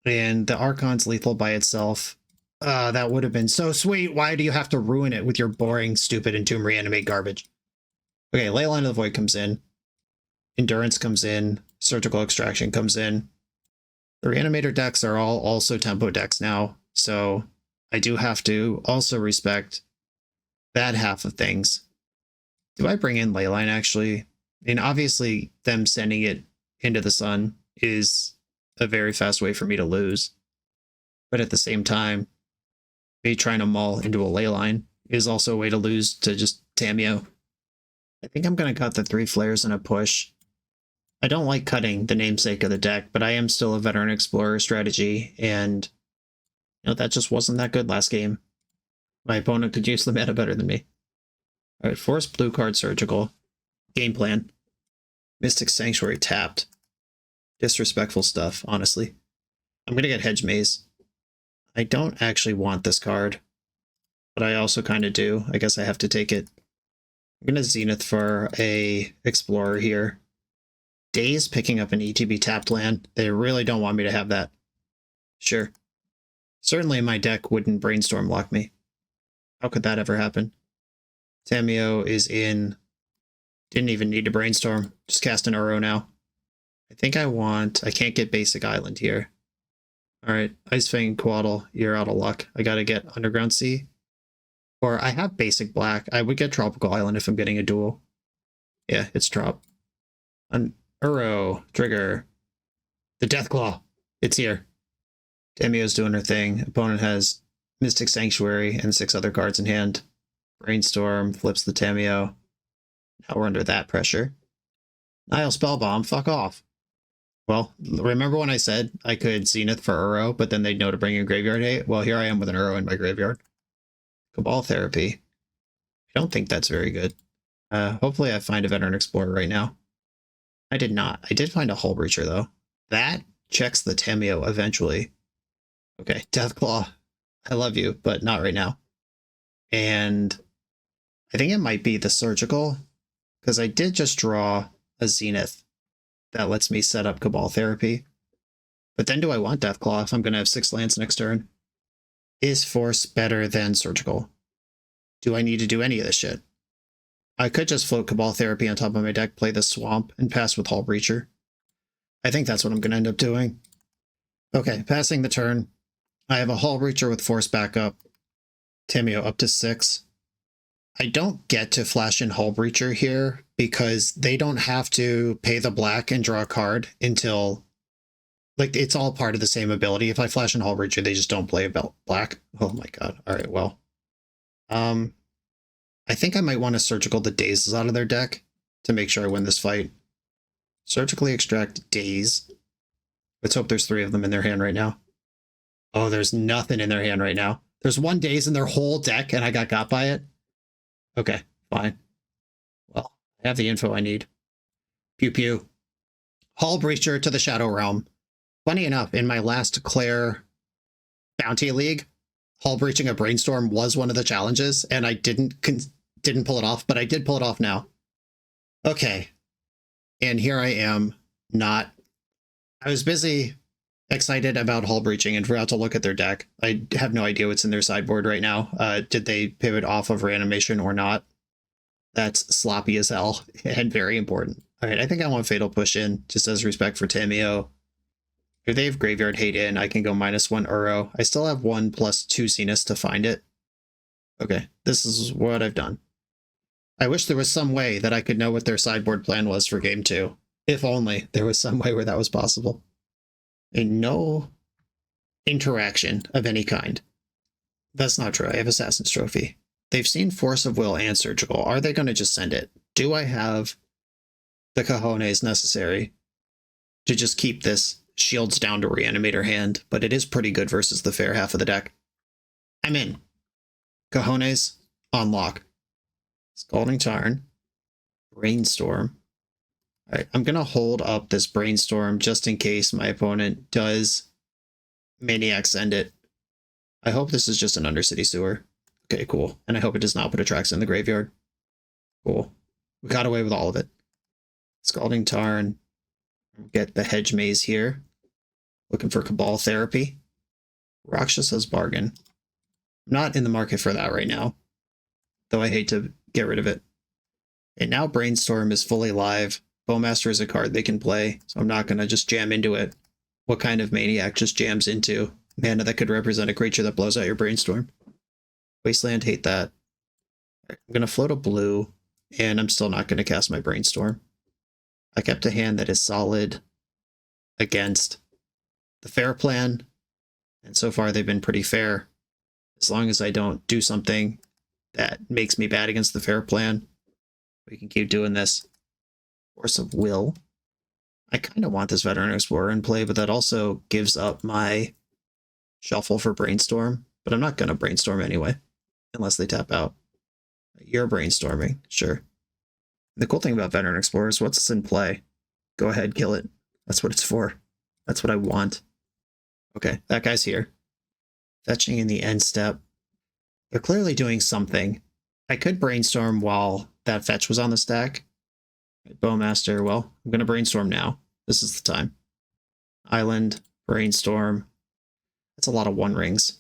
And the Archon's lethal by itself. That would have been so sweet. Why do you have to ruin it with your boring, stupid Entomb Reanimate garbage? Okay, Leyline of the Void comes in. Endurance comes in. Surgical Extraction comes in. The Reanimator decks are all also tempo decks now, so I do have to also respect that half of things. Do I bring in Leyline, actually? I mean, obviously, them sending it into the sun is a very fast way for me to lose. But at the same time, me trying to maul into a Leyline is also a way to lose to just Tamiyo. I think I'm going to cut the 3 flares in a push. I don't like cutting the namesake of the deck, but I am still a Veteran Explorer strategy, and that just wasn't that good last game. My opponent could use the mana better than me. Alright, force blue card Surgical. Game plan. Mystic Sanctuary tapped. Disrespectful stuff, honestly. I'm going to get Hedge Maze. I don't actually want this card, but I also kind of do. I guess I have to take it. I'm going to Zenith for a Explorer here. Daze picking up an ETB tapped land. They really don't want me to have that. Sure. Certainly my deck wouldn't Brainstorm lock me. How could that ever happen? Tamiyo is in. Didn't even need to Brainstorm. Just cast an Uro now. I think I can't get Basic Island here. Alright, Ice Fang Quaddle, you're out of luck. I gotta get Underground Sea. Or I have Basic Black. I would get Tropical Island if I'm getting a duel. Yeah, it's Trop. An Uro, trigger. The Deathclaw. It's here. Tamiyo's doing her thing. Opponent has Mystic Sanctuary and 6 other cards in hand. Brainstorm flips the Tamiyo. Now we're under that pressure. Nile Spellbomb, fuck off. Well, remember when I said I could Zenith for Uro, but then they'd know to bring in Graveyard Hate? Well, here I am with an Uro in my graveyard. Cabal Therapy. I don't think that's very good. Hopefully I find a Veteran Explorer right now. I did not. I did find a Hull Breacher, though. That checks the Tamiyo eventually. Okay, Deathclaw. I love you, but not right now. And I think it might be the Surgical, because I did just draw a Zenith that lets me set up Cabal Therapy. But then do I want Deathclaw if I'm going to have 6 lands next turn? Is Force better than Surgical? Do I need to do any of this shit? I could just float Cabal Therapy on top of my deck, play the Swamp, and pass with Hull Breacher. I think that's what I'm going to end up doing. Okay, passing the turn. I have a Hull Breacher with Force backup. Tamiyo up to 6. I don't get to flash in Hull Breacher here because they don't have to pay the black and draw a card until, like, it's all part of the same ability. If I flash in Hull Breacher, they just don't play black. Oh my god. All right, well. I think I might want to Surgical the Dazes out of their deck to make sure I win this fight. Surgically extract Daze. Let's hope there's 3 of them in their hand right now. Oh, there's nothing in their hand right now. There's 1 Daze in their whole deck and I got by it. Okay, fine. Well, I have the info I need. Pew pew. Hull Breacher to the Shadow Realm. Funny enough, in my last Claire Bounty League, Hull Breaching a Brainstorm was one of the challenges, and I didn't pull it off, but I did pull it off now. Okay. And here I am, I was busy excited about Hull Breaching and forgot to look at their deck. I have no idea what's in their sideboard right now. Did they pivot off of Reanimation or not? That's sloppy as hell and very important. All right, I think I want Fatal Push in, just as respect for Tamiyo. If they have Graveyard Hate in, I can go -1 Uro. I still have 1+2 Zenith to find it. Okay, this is what I've done. I wish there was some way that I could know what their sideboard plan was for game 2. If only there was some way where that was possible. And no interaction of any kind. That's not true. I have Assassin's Trophy. They've seen Force of Will and Surgical. Are they going to just send it? Do I have the cojones necessary to just keep this shields down to Reanimator hand? But it is pretty good versus the fair half of the deck. I'm in. Cojones on lock. Scalding Tarn. Brainstorm. All right, I'm going to hold up this Brainstorm just in case my opponent does Maniac send it. I hope this is just an Undercity Sewer. Okay, cool. And I hope it does not put Atraxa in the graveyard. Cool. We got away with all of it. Scalding Tarn. Get the Hedge Maze here. Looking for Cabal Therapy. Rakshas's Bargain. I'm not in the market for that right now, though I hate to get rid of it. And now Brainstorm is fully live. Bowmaster is a card they can play, so I'm not going to just jam into it. What kind of Maniac just jams into mana that could represent a creature that blows out your Brainstorm? Wasteland, hate that. I'm going to float a blue, and I'm still not going to cast my Brainstorm. I kept a hand that is solid against the fair plan, and so far they've been pretty fair. As long as I don't do something that makes me bad against the fair plan, we can keep doing this. Force of Will. I kind of want this Veteran Explorer in play, but that also gives up my shuffle for Brainstorm. But I'm not going to Brainstorm anyway, unless they tap out. You're brainstorming, sure. The cool thing about Veteran Explorer is what's in play. Go ahead, kill it. That's what it's for. That's what I want. Okay, that guy's here. Fetching in the end step. They're clearly doing something. I could Brainstorm while that fetch was on the stack. Bowmaster, well, I'm going to Brainstorm now. This is the time. Island, Brainstorm. That's a lot of 1-rings.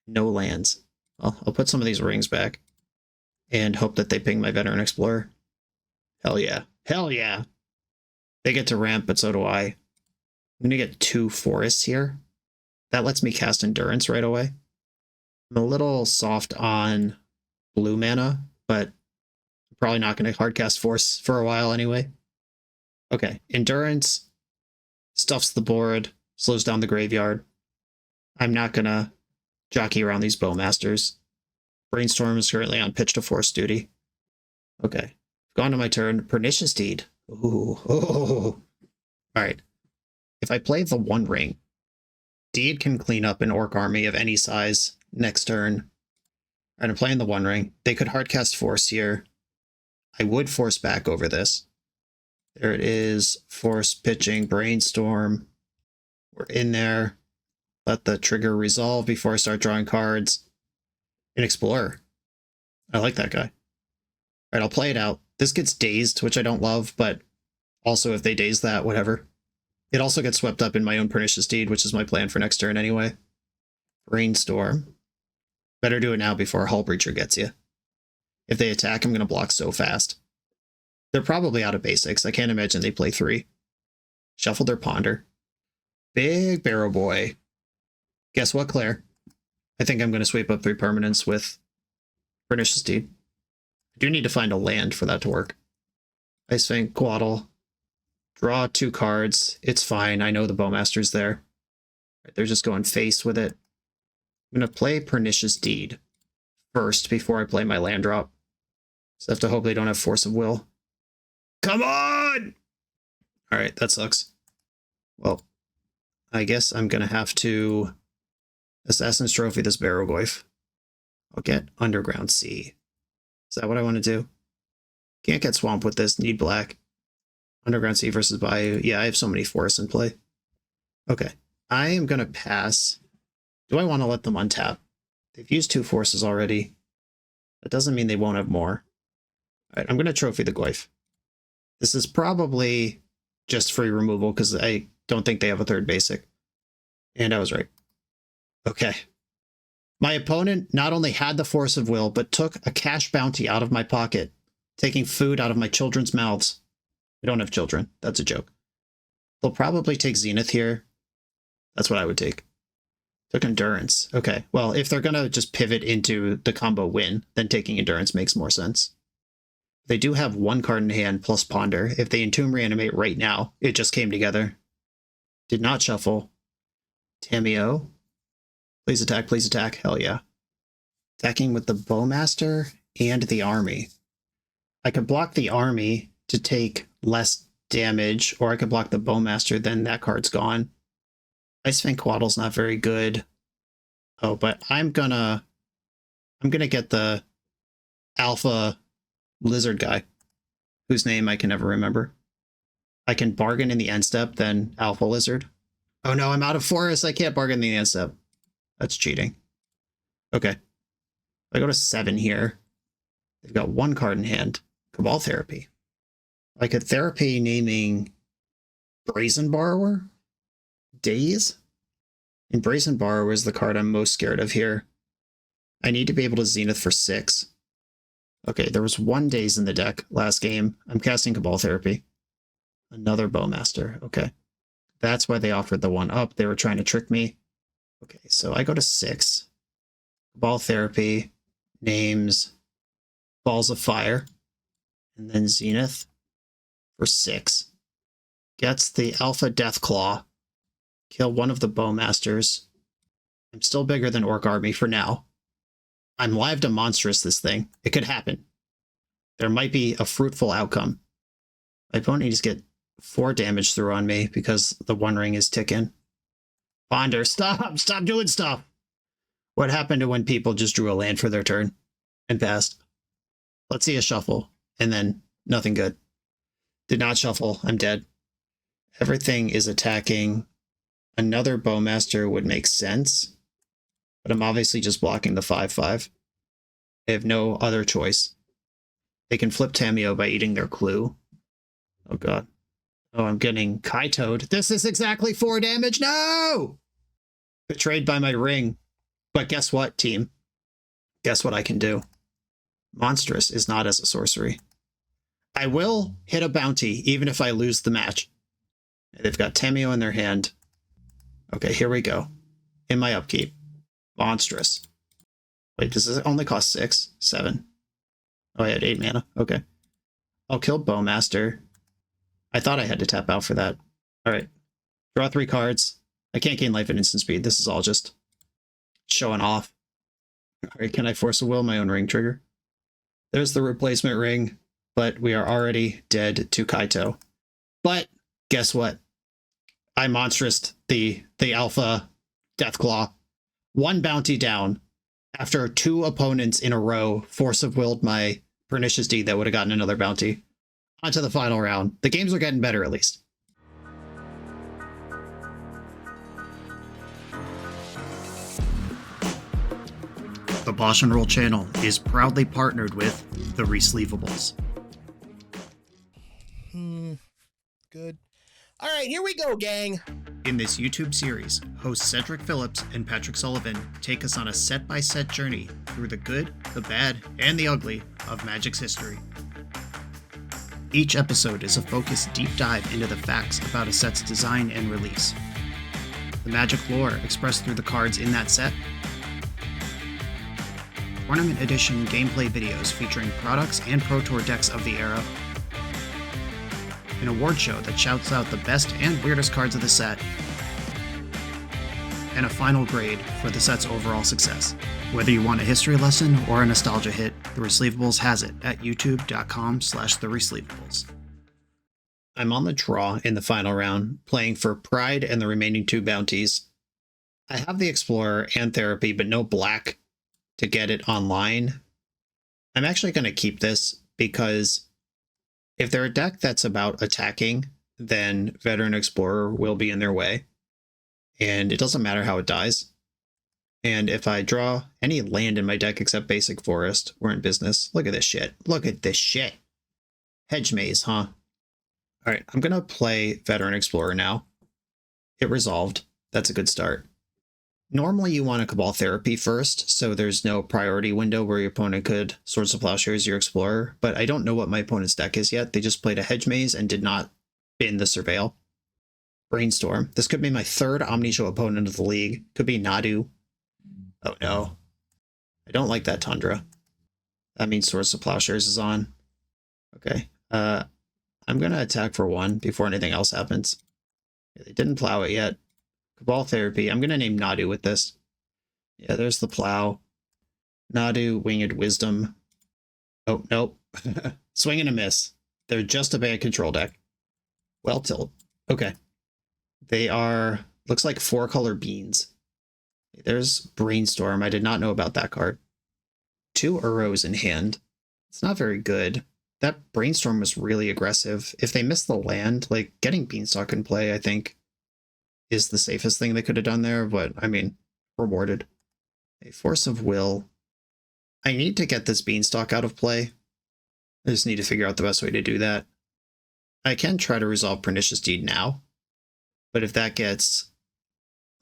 No lands. Well, I'll put some of these rings back and hope that they ping my Veteran Explorer. Hell yeah. Hell yeah! They get to ramp, but so do I. I'm going to get 2 forests here. That lets me cast Endurance right away. I'm a little soft on blue mana, but I'm probably not going to hardcast Force for a while anyway. Okay, Endurance stuffs the board, slows down the graveyard. I'm not going to jockey around these Bowmasters. Brainstorm is currently on pitch to Force duty. Okay, gone to my turn. Pernicious Deed. Ooh. Oh. All right. If I play the 1-ring, Deed can clean up an Orc army of any size next turn. And I'm playing the 1-ring. They could hardcast Force here. I would force back over this. There it is. Force pitching, Brainstorm. We're in there. Let the trigger resolve before I start drawing cards. An Explorer. I like that guy. All right, I'll play it out. This gets dazed, which I don't love, but also if they daze that, whatever. It also gets swept up in my own Pernicious Deed, which is my plan for next turn anyway. Brainstorm. Better do it now before Hull Breacher gets you. If they attack, I'm going to block so fast. They're probably out of basics. I can't imagine they play 3. Shuffle their Ponder. Big Barrow Boy. Guess what, Claire? I think I'm going to sweep up 3 permanents with Pernicious Deed. I do need to find a land for that to work. Ice Fang, Quaddle. Draw 2 cards. It's fine. I know the Bowmaster's there. They're just going face with it. I'm going to play Pernicious Deed first before I play my land drop. So I have to hope they don't have Force of Will. Come on! Alright, that sucks. Well, I guess I'm going to have to Assassin's Trophy this Barrogoyf. I'll get Underground Sea. Is that what I want to do? Can't get Swamp with this. Need black. Underground Sea versus Bayou. Yeah, I have so many forests in play. Okay. I am going to pass. Do I want to let them untap? They've used 2 forces already. That doesn't mean they won't have more. All right, I'm going to Trophy the Goyf. This is probably just free removal because I don't think they have a 3rd basic. And I was right. Okay. My opponent not only had the Force of Will, but took a cash bounty out of my pocket, taking food out of my children's mouths. I don't have children. That's a joke. They'll probably take Zenith here. That's what I would take. Took Endurance. Okay, well, if they're going to just pivot into the combo win, then taking Endurance makes more sense. They do have 1 card in hand plus Ponder. If they Entomb Reanimate right now, it just came together. Did not shuffle. Tameo. Please attack, please attack. Hell yeah. Attacking with the Bowmaster and the army. I could block the army to take less damage, or I could block the Bowmaster, then that card's gone. Ice Fang Quaddle's not very good. Oh, but I'm gonna get the Alpha Lizard guy, whose name I can never remember. I can bargain in the end step, then Alpha Lizard. Oh no, I'm out of forest. I can't bargain in the end step. That's cheating. Okay. I go to 7 here. They've got 1 card in hand. Cabal Therapy. I could therapy naming Brazen Borrower? Daze? And Brazen Borrower is the card I'm most scared of here. I need to be able to Zenith for 6. Okay, there was 1 Daze in the deck last game. I'm casting Cabal Therapy. Another Bowmaster. Okay. That's why they offered the 1 up. They were trying to trick me. Okay, so I go to 6. Cabal Therapy names Balls of Fire. And then Zenith for 6. Gets the Alpha Deathclaw. Kill one of the Bowmasters. I'm still bigger than Orc Army for now. I'm live to Monstrous this thing. It could happen. There might be a fruitful outcome. My opponent needs to get 4 damage through on me because the 1 ring is ticking. Ponder, stop! Stop doing stuff! What happened to when people just drew a land for their turn and passed? Let's see a shuffle, and then nothing good. Did not shuffle, I'm dead. Everything is attacking. Another Bowmaster would make sense, but I'm obviously just blocking the 5/5. They have no other choice. They can flip Tameo by eating their clue. Oh god. Oh, I'm getting Kaito'd. This is exactly 4 damage. No! Betrayed by my ring. But guess what, team? Guess what I can do? Monstrous is not as a sorcery. I will hit a bounty even if I lose the match. They've got Tameo in their hand. Okay, here we go. In my upkeep. Monstrous. Wait, does this only cost 6? 7. Oh, I had 8 mana. Okay. I'll kill Bowmaster. I thought I had to tap out for that. Alright. Draw 3 cards. I can't gain life at instant speed. This is all just showing off. Alright, can I force a will my own ring trigger? There's the replacement ring, but we are already dead to Kaito. But guess what? I monstrous the Alpha Deathclaw. 1 bounty down after 2 opponents in a row force of willed my Pernicious Deed that would have gotten another bounty. On to the final round. The games are getting better at least. The BoshNRoll channel is proudly partnered with the Resleevables. Good. All right, here we go, gang. In this YouTube series, hosts Cedric Phillips and Patrick Sullivan take us on a set-by-set journey through the good, the bad, and the ugly of Magic's history. Each episode is a focused deep dive into the facts about a set's design and release, the Magic lore expressed through the cards in that set, Tournament Edition gameplay videos featuring products and Pro Tour decks of the era, an award show that shouts out the best and weirdest cards of the set, and a final grade for the set's overall success. Whether you want a history lesson or a nostalgia hit, The Resleevables has it at youtube.com/theresleevables. I'm on the draw in the final round, playing for Pride and the remaining 2 bounties. I have the Explorer and Therapy, but no black to get it online. I'm actually going to keep this because if they're a deck that's about attacking, then Veteran Explorer will be in their way. And it doesn't matter how it dies. And if I draw any land in my deck except Basic Forest, we're in business. Look at this shit. Look at this shit. Hedge Maze, huh? Alright, I'm going to play Veteran Explorer now. It resolved. That's a good start. Normally you want a Cabal Therapy first, so there's no priority window where your opponent could Swords of Plowshares your Explorer, but I don't know what my opponent's deck is yet. They just played a Hedge Maze and did not bin the Surveil. Brainstorm. This could be my 3rd Omnishow opponent of the league. Could be Nadu. Oh no. I don't like that Tundra. That means Swords of Plowshares is on. Okay. I'm going to attack for 1 before anything else happens. Yeah, they didn't plow it yet. Cabal Therapy. I'm going to name Nadu with this. Yeah, there's the plow. Nadu, Winged Wisdom. Oh, nope. Swing and a miss. They're just a bad control deck. Well tilt. Okay. They are, looks like 4-color beans. There's Brainstorm. I did not know about that card. 2 Uros in hand. It's not very good. That Brainstorm was really aggressive. If they miss the land, like getting Beanstalk in play, I think, is the safest thing they could have done there. But I mean, rewarded. A Force of Will. I need to get this Beanstalk out of play. I just need to figure out the best way to do that. I can try to resolve Pernicious Deed now, but if that gets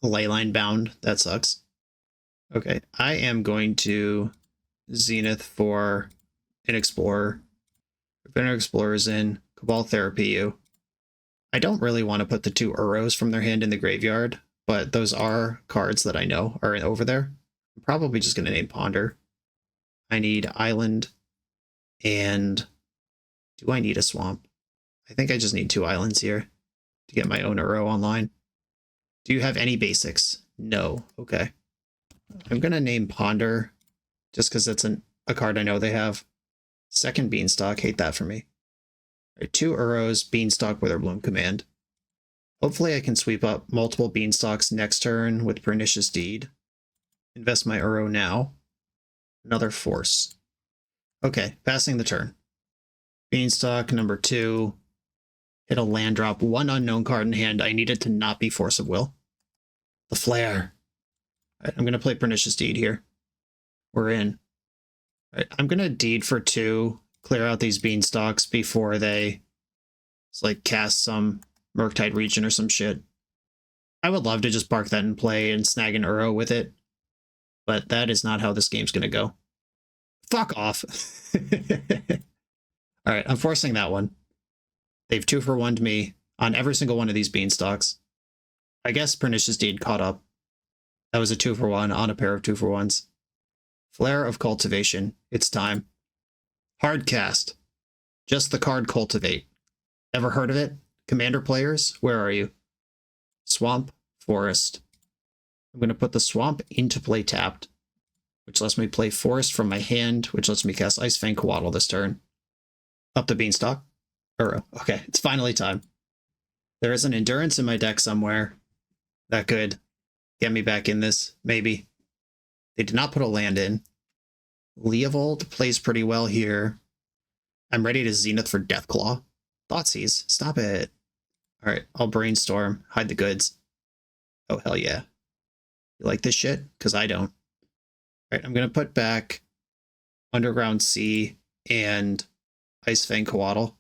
Leyline bound, that sucks. Okay, I am going to Zenith for an Explorer. If an Explorer's in, Cabal Therapy you. I don't really want to put the 2 Uros from their hand in the graveyard, but those are cards that I know are over there. I'm probably just going to name Ponder. I need Island, and do I need a Swamp? I think I just need 2 islands here to get my own Uro online. Do you have any basics? No. Okay. I'm going to name Ponder just because it's a card I know they have. Second Beanstalk. Hate that for me. All right, 2 Uros, Beanstalk, Witherbloom command. Hopefully I can sweep up multiple Beanstalks next turn with Pernicious Deed. Invest my Uro now. Another Force. Okay, passing the turn. Beanstalk, number 2. Hit a land drop, 1 unknown card in hand. I need it to not be Force of Will. The Flare. All right, I'm going to play Pernicious Deed here. We're in. All right, I'm going to Deed for 2, clear out these Beanstalks before they like cast some Murktide Region or some shit. I would love to just park that in play and snag an Uro with it, but that is not how this game's going to go. Fuck off. All right, I'm forcing that one. They've 2-for-1'd me on every single one of these Beanstalks. I guess Pernicious Deed caught up. That was a 2-for-1 on a pair of 2-for-1s. Flare of Cultivation. It's time. Hard cast. Just the card Cultivate. Ever heard of it? Commander players, where are you? Swamp, Forest. I'm going to put the Swamp into play tapped, which lets me play Forest from my hand, which lets me cast Icefang Coatl this turn. Up the Beanstalk. Uro. Okay, it's finally time. There is an Endurance in my deck somewhere that could get me back in this, maybe. They did not put a land in. Leovold plays pretty well here. I'm ready to Zenith for Deathclaw. Thoughtseize. Stop it. All right, I'll Brainstorm. Hide the goods. Oh, hell yeah. You like this shit? Because I don't. All right, I'm going to put back Underground Sea and Icefang Coatl.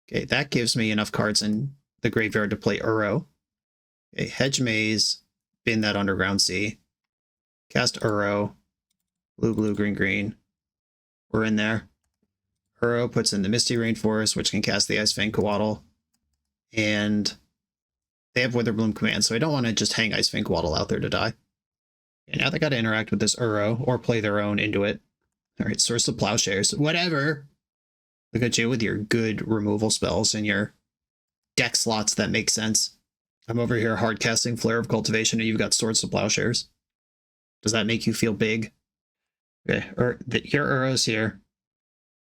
Okay, that gives me enough cards in the graveyard to play Uro. Okay, Hedge Maze, bin that Underground Sea. Cast Uro. Blue, blue, green, green. We're in there. Uro puts in the Misty Rainforest, which can cast the Icefang Coatl. And they have Witherbloom command, so I don't want to just hang Icefang Coatl out there to die. And now they got to interact with this Uro or play their own into it. All right, Source of Plowshares. Whatever. Look at you with your good removal spells and your deck slots that make sense. I'm over here hard casting Flare of Cultivation and you've got Swords to Plowshares. Does that make you feel big? Okay, your Uro's here.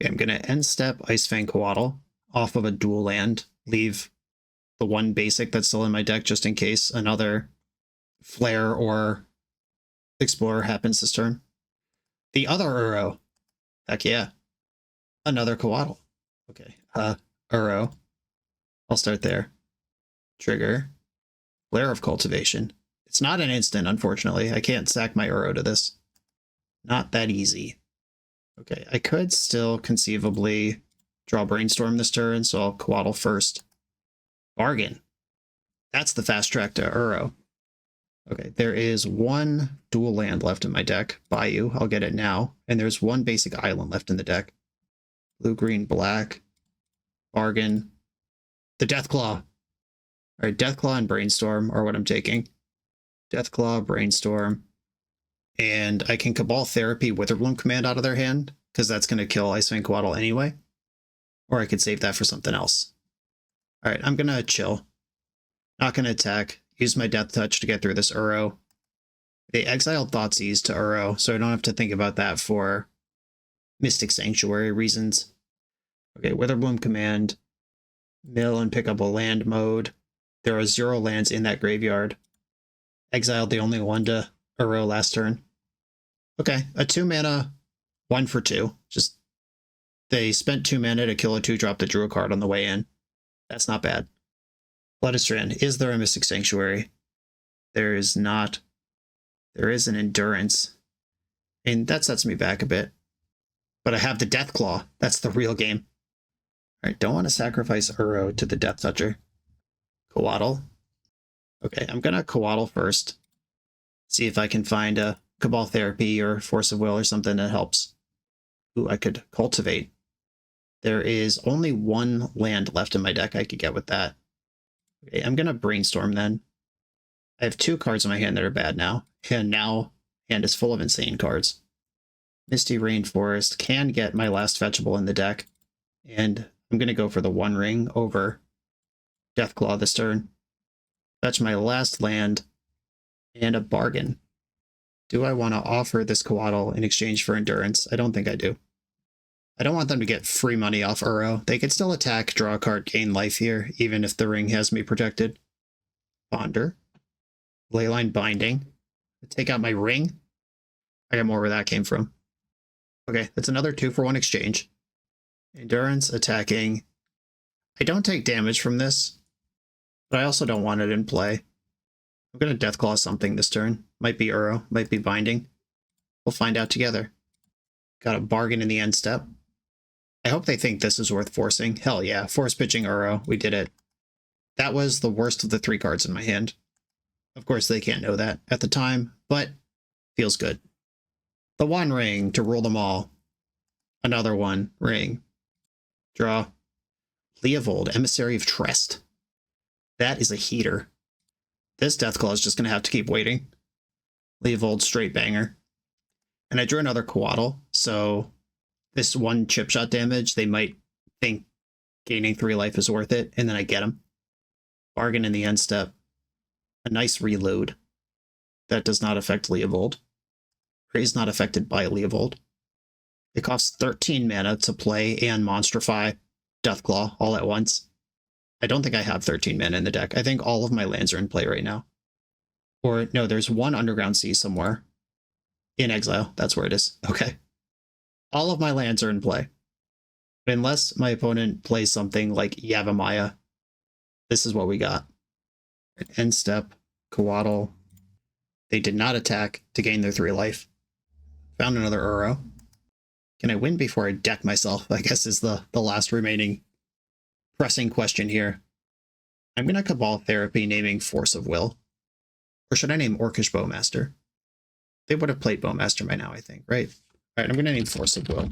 Okay, I'm going to end step Icefang Coatl off of a dual land. Leave the 1 basic that's still in my deck just in case another Flare or Explorer happens this turn. The other Uro. Heck yeah. Another Coatl. Okay. Uro. I'll start there. Trigger. Flare of Cultivation. It's not an instant, unfortunately. I can't sack my Uro to this. Not that easy. Okay, I could still conceivably draw Brainstorm this turn, so I'll Coatl first. Bargain. That's the fast track to Uro. Okay, there is 1 dual land left in my deck. Bayou, I'll get it now. And there's 1 basic island left in the deck. Blue, green, black. Bargain. The Deathclaw. All right, Deathclaw and Brainstorm are what I'm taking. Deathclaw, Brainstorm. And I can Cabal Therapy Witherbloom command out of their hand, because that's going to kill Icefang Coatl anyway. Or I could save that for something else. All right, I'm going to chill. Not going to attack. Use my Death Touch to get through this Uro. They exiled Thoughtseize to Uro, so I don't have to think about that for Mystic Sanctuary reasons. Okay, Witherbloom Command, mill and pick up a land mode. There are 0 lands in that graveyard. Exiled the only one to Uro last turn. Okay, a 2-mana, 1 for 2. Just, they spent 2 mana to kill a 2-drop that drew a card on the way in. That's not bad. Bloodstrand, is there a Mystic Sanctuary? There is not. There is an Endurance. And that sets me back a bit. But I have the Deathclaw. That's the real game. Alright, don't want to sacrifice Uro to the Death Toucher. Coatl. Okay, I'm gonna Coatl first. See if I can find a Cabal Therapy or Force of Will or something that helps. Ooh, I could Cultivate. There is only 1 land left in my deck I could get with that. Okay, I'm gonna Brainstorm then. I have 2 cards in my hand that are bad now, and now hand is full of insane cards. Misty Rainforest can get my last fetchable in the deck, and I'm going to go for the One Ring over Deathclaw this turn. Fetch my last land, and a bargain. Do I want to offer this Coatl in exchange for Endurance? I don't think I do. I don't want them to get free money off Uro. They could still attack, draw a card, gain life here, even if the ring has me protected. Ponder. Leyline Binding. Take out my ring. I got more where that came from. Okay, that's another 2-for-1 exchange. Endurance, attacking. I don't take damage from this, but I also don't want it in play. I'm going to Deathclaw something this turn. Might be Uro, might be Binding. We'll find out together. Got a bargain in the end step. I hope they think this is worth forcing. Hell yeah, force pitching Uro. We did it. That was the worst of the 3 cards in my hand. Of course, they can't know that at the time, but feels good. The One Ring to rule them all. Another One Ring. Draw. Leovold, Emissary of Trest. That is a heater. This Deathclaw is just going to have to keep waiting. Leovold, straight banger. And I drew another Coatl, so this 1 chip shot damage, they might think gaining 3 life is worth it, and then I get them. Bargain in the end step. A nice reload. That does not affect Leovold. Is not affected by Leovold. It costs 13 mana to play and monstrify Deathclaw all at once. I don't think I have 13 mana in the deck. I think all of my lands are in play right now. Or no, there's 1 Underground Sea somewhere. In exile, that's where it is. Okay. All of my lands are in play. Unless my opponent plays something like Yavimaya, this is what we got. End step, Coatl. They did not attack to gain their 3 life. Found another Uro. Can I win before I deck myself? I guess is the last remaining pressing question here. I'm going to Cabal Therapy naming Force of Will. Or should I name Orcish Bowmaster? They would have played Bowmaster by now, I think, right? Alright, I'm going to name Force of Will.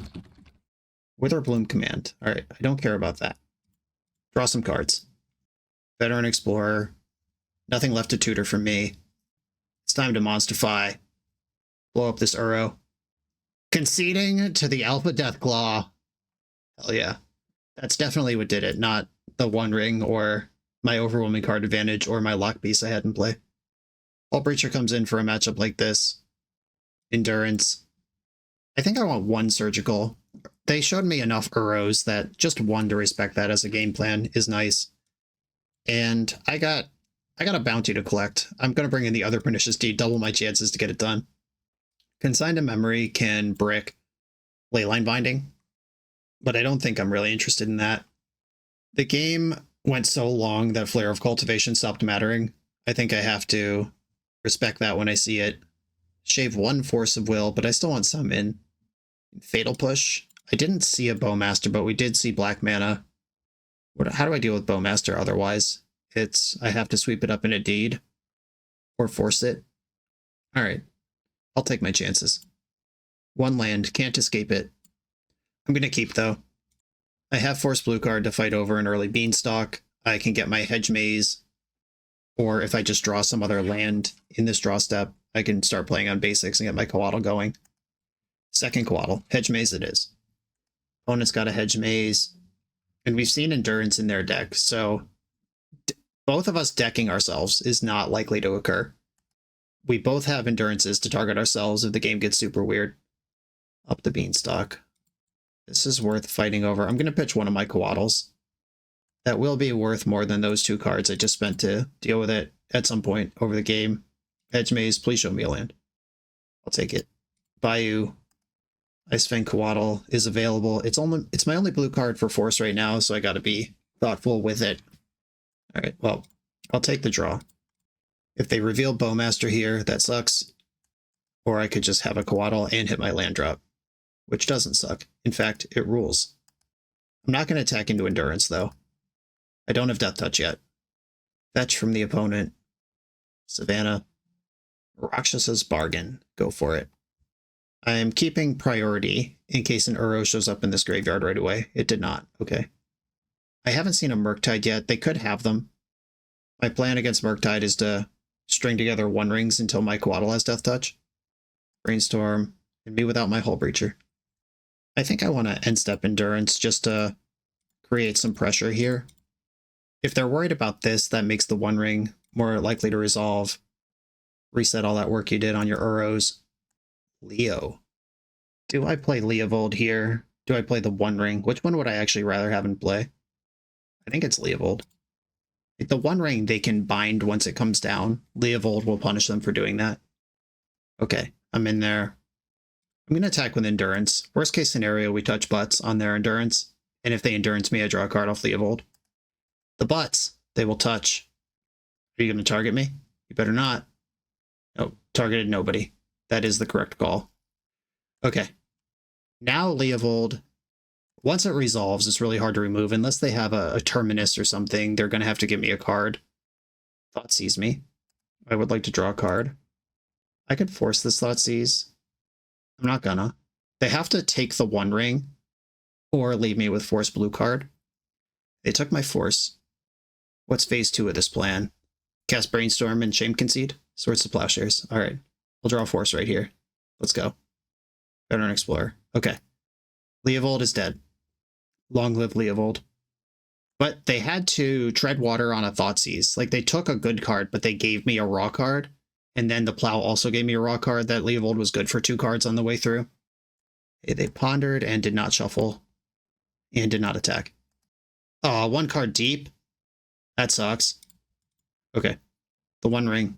Witherbloom Command. Alright, I don't care about that. Draw some cards. Veteran Explorer. Nothing left to tutor from me. It's time to monstrify. Blow up this Uro. Conceding to the Alpha Deathclaw. Hell yeah. That's definitely what did it, not the One Ring or my overwhelming card advantage or my lock piece I had in play. All Breacher comes in for a matchup like this. Endurance. I think I want 1 surgical. They showed me enough Uros that just 1 to respect that as a game plan is nice. And I got a bounty to collect. I'm going to bring in the other Pernicious Deed, double my chances to get it done. Consign to Memory can brick Leyline Binding, but I don't think I'm really interested in that. The game went so long that Flare of Cultivation stopped mattering. I think I have to respect that when I see it. Shave 1 Force of Will, but I still want some in. Fatal Push. I didn't see a Bowmaster, but we did see black mana. How do I deal with Bowmaster otherwise? I have to sweep it up in a deed or force it. All right, I'll take my chances. 1 land, can't escape it. I'm going to keep though. I have Force Blue card to fight over an early Beanstalk. I can get my Hedge Maze, or if I just draw some other land in this draw step, I can start playing on basics and get my Coatl going. Second Coatl, Hedge Maze it is. Opponent's got a Hedge Maze, and we've seen Endurance in their deck, so both of us decking ourselves is not likely to occur. we both have endurances to target ourselves if the game gets super weird. Up the beanstalk. This is worth fighting over. I'm going to pitch one of my coatls. That will be worth more than those 2 cards I just spent to deal with it at some point over the game. Edge Maze, please show me a land. I'll take it. Bayou, Ice Fang Coatl is available. It's my only blue card for Force right now, so I got to be thoughtful with it. All right, well, I'll take the draw. If they reveal Bowmaster here, that sucks. Or I could just have a Coatl and hit my land drop, which doesn't suck. In fact, it rules. I'm not going to attack into Endurance, though. I don't have Death Touch yet. Fetch from the opponent. Savannah. Rakshas's Bargain. Go for it. I am keeping priority in case an Uro shows up in this graveyard right away. It did not. Okay. I haven't seen a Murktide yet. They could have them. My plan against Murktide is to string together One Rings until my Coatl has Death Touch. Brainstorm, and me without my Hull Breacher. I think I want to end step Endurance just to create some pressure here. If they're worried about this, that makes the One Ring more likely to resolve. Reset all that work you did on your Uros. Leo. Do I play Leovold here? Do I play the One Ring? Which one would I actually rather have in play? I think it's Leovold. Like the One Ring they can bind once it comes down. Leovold will punish them for doing that. Okay, I'm in there. I'm going to attack with Endurance. Worst case scenario, we touch butts on their Endurance. And if they Endurance me, I draw a card off Leovold. The butts, they will touch. Are you going to target me? You better not. No, targeted nobody. That is the correct call. Okay. Now Leovold, once it resolves, it's really hard to remove. Unless they have a Terminus or something, they're going to have to give me a card. Thoughtseize me. I would like to draw a card. I could force this Thoughtseize. I'm not gonna. They have to take the One Ring or leave me with Force blue card. They took my Force. What's phase 2 of this plan? Cast Brainstorm and Shame Concede? Swords to Plowshares. All right. I'll draw a Force right here. Let's go. Veteran Explorer. Okay. Leovold is dead. Long live Leovold. But they had to tread water on a Thoughtseize. Like, they took a good card, but they gave me a raw card. And then the Plow also gave me a raw card. That Leovold was good for 2 cards on the way through. Okay, they pondered and did not shuffle. And did not attack. Oh, 1 card deep? That sucks. Okay. The One Ring.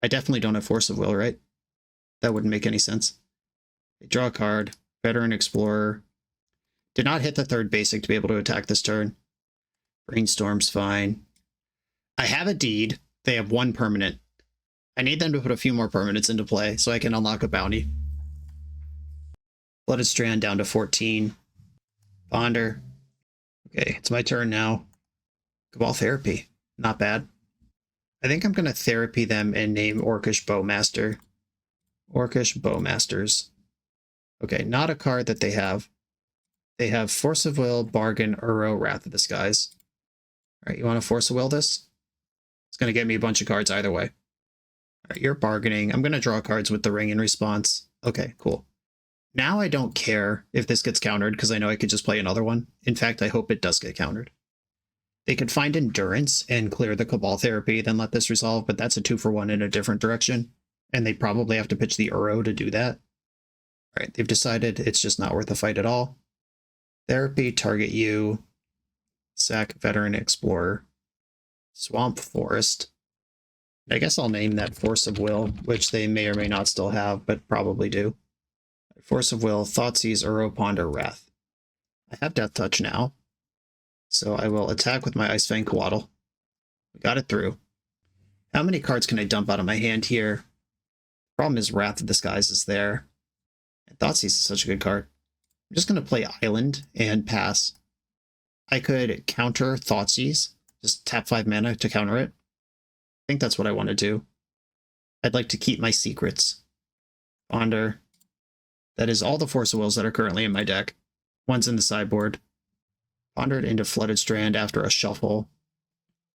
I definitely don't have Force of Will, right? That wouldn't make any sense. They draw a card. Veteran Explorer. Did not hit the 3rd basic to be able to attack this turn. Brainstorm's fine. I have a Deed. They have 1 permanent. I need them to put a few more permanents into play so I can unlock a bounty. Blooded Strand down to 14. Ponder. Okay, it's my turn now. Cabal Therapy. Not bad. I think I'm going to therapy them and name Orcish Bowmaster. Orcish Bowmasters. Okay, not a card that they have. They have Force of Will, Bargain, Uro, Wrath of the Skies. All right, you want to Force of Will this? It's going to get me a bunch of cards either way. All right, you're bargaining. I'm going to draw cards with the Ring in response. Okay, cool. Now I don't care if this gets countered because I know I could just play another one. In fact, I hope it does get countered. They could find Endurance and clear the Cabal Therapy, then let this resolve, but that's a 2-for-1 in a different direction. And they probably have to pitch the Uro to do that. All right, they've decided it's just not worth a fight at all. Therapy, target you. Sack Veteran Explorer. Swamp Forest. I guess I'll name that Force of Will, which they may or may not still have, but probably do. Force of Will, Thoughtseize, Uro, Ponder, Wrath. I have Death Touch now, so I will attack with my Ice Fang Coatl. We got it through. How many cards can I dump out of my hand here? Problem is Wrath of the Skies is there. And Thoughtseize is such a good card. I'm just going to play Island and pass. I could counter Thoughtseize, just tap 5 mana to counter it. I think that's what I want to do. I'd like to keep my secrets. Ponder. That is all the Force of Wills that are currently in my deck. One's in the sideboard. Pondered into Flooded Strand after a shuffle.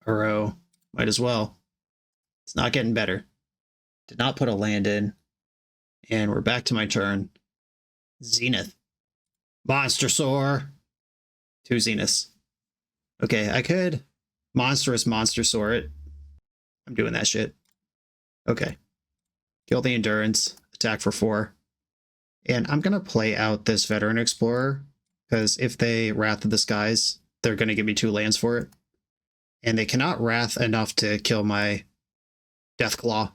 Uro. Might as well. It's not getting better. Did not put a land in. And we're back to my turn. Zenith. Monster Soar. 2 Zeniths. Okay, I could Monster Soar it. I'm doing that shit. Okay. kill the Endurance, attack for 4. And I'm going to play out this Veteran Explorer, because if they Wrath of the Skies, they're going to give me 2 lands for it. And they cannot Wrath enough to kill my Deathclaw.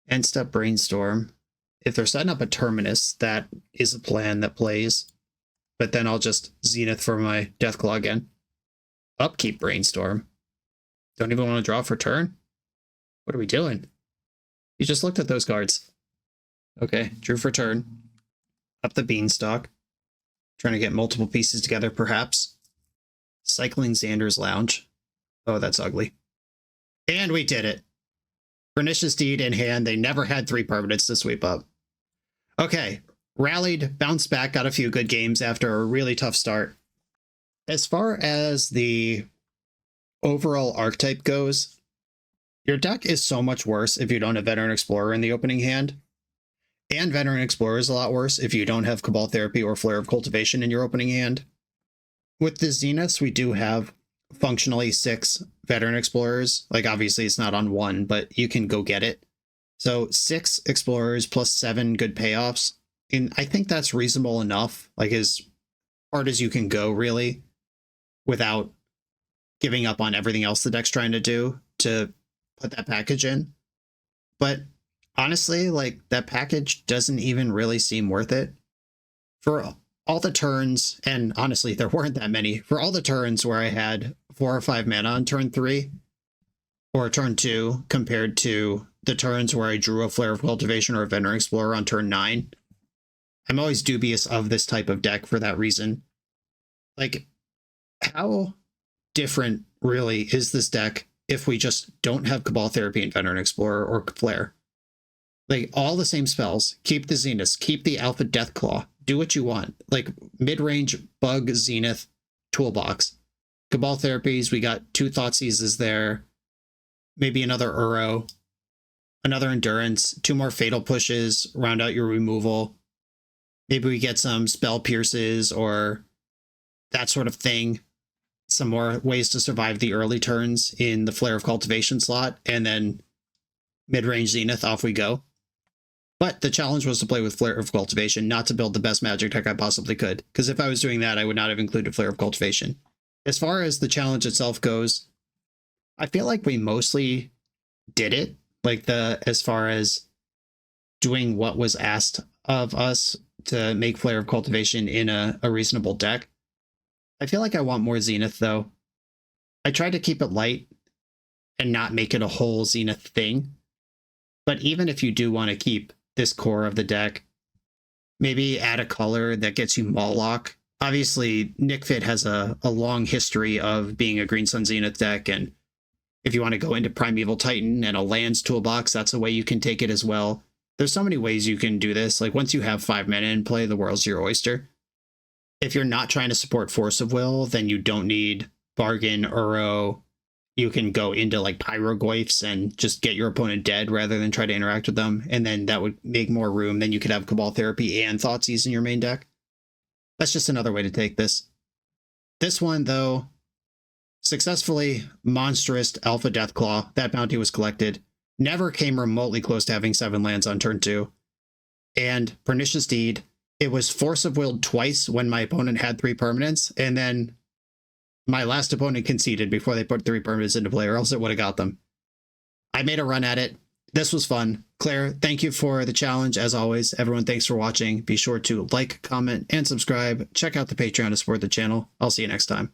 End step Brainstorm. If they're setting up a Terminus, that is a plan that plays. But then I'll just Zenith for my Deathclaw again. Upkeep Brainstorm. Don't even want to draw for turn? What are we doing? You just looked at those cards. Okay, drew for turn. Up the Beanstalk. Trying to get multiple pieces together, perhaps. Cycling Xander's Lounge. Oh, that's ugly. And we did it. Pernicious Deed in hand. They never had 3 permanents to sweep up. Okay, rallied, bounced back, got a few good games after a really tough start. As far as the overall archetype goes, your deck is so much worse if you don't have Veteran Explorer in the opening hand. And Veteran Explorer is a lot worse if you don't have Cabal Therapy or Flare of Cultivation in your opening hand. With the Zeniths, we do have functionally 6 Veteran Explorers. Like, obviously it's not on 1, but you can go get it. So 6 Explorers plus 7 good payoffs. And I think that's reasonable enough, like as hard as you can go, really, without giving up on everything else the deck's trying to do to put that package in. But honestly, like, that package doesn't even really seem worth it. For all the turns, and honestly, there weren't that many, for all the turns where I had 4 or 5 mana on turn 3, or turn 2, compared to the turns where I drew a Flare of Cultivation or a Veteran Explorer on turn 9, I'm always dubious of this type of deck for that reason. Like, how different really is this deck if we just don't have Cabal Therapy and Veteran Explorer or Flare? Like, all the same spells, keep the Zenith, keep the Alpha Deathclaw, do what you want. Like, mid-range Bug Zenith toolbox. Cabal Therapies, we got 2 Thoughtseizes there, maybe another Uro, another Endurance, 2 more Fatal Pushes, round out your removal. Maybe we get some Spell Pierces or that sort of thing. Some more ways to survive the early turns in the Flare of Cultivation slot, and then mid-range Zenith, off we go. But the challenge was to play with Flare of Cultivation, not to build the best Magic deck I possibly could, because if I was doing that, I would not have included Flare of Cultivation. As far as the challenge itself goes, I feel like we mostly did it, like as far as doing what was asked of us to make Flare of Cultivation in a reasonable deck. I feel like I want more Zenith, though. I tried to keep it light and not make it a whole Zenith thing. But even if you do want to keep this core of the deck, maybe add a color that gets you Moloch. Obviously, NickFit has a long history of being a Green Sun Zenith deck, and if you want to go into Primeval Titan and a lands toolbox, that's a way you can take it as well. There's so many ways you can do this. Like, once you have 5 mana in play, the world's your oyster. If you're not trying to support Force of Will, then you don't need Bargain, Uro. You can go into like Pyroglyphs and just get your opponent dead rather than try to interact with them. And then that would make more room. Then you could have Cabal Therapy and Thoughtseize in your main deck. That's just another way to take this. This one, though, successfully monstrous Alpha Deathclaw. That bounty was collected. Never came remotely close to having 7 lands on turn 2. And Pernicious Deed, it was Force of Willed twice when my opponent had 3 permanents, and then my last opponent conceded before they put 3 permanents into play, or else it would have got them. I made a run at it. This was fun. Claire, thank you for the challenge, as always. Everyone, thanks for watching. Be sure to like, comment, and subscribe. Check out the Patreon to support the channel. I'll see you next time.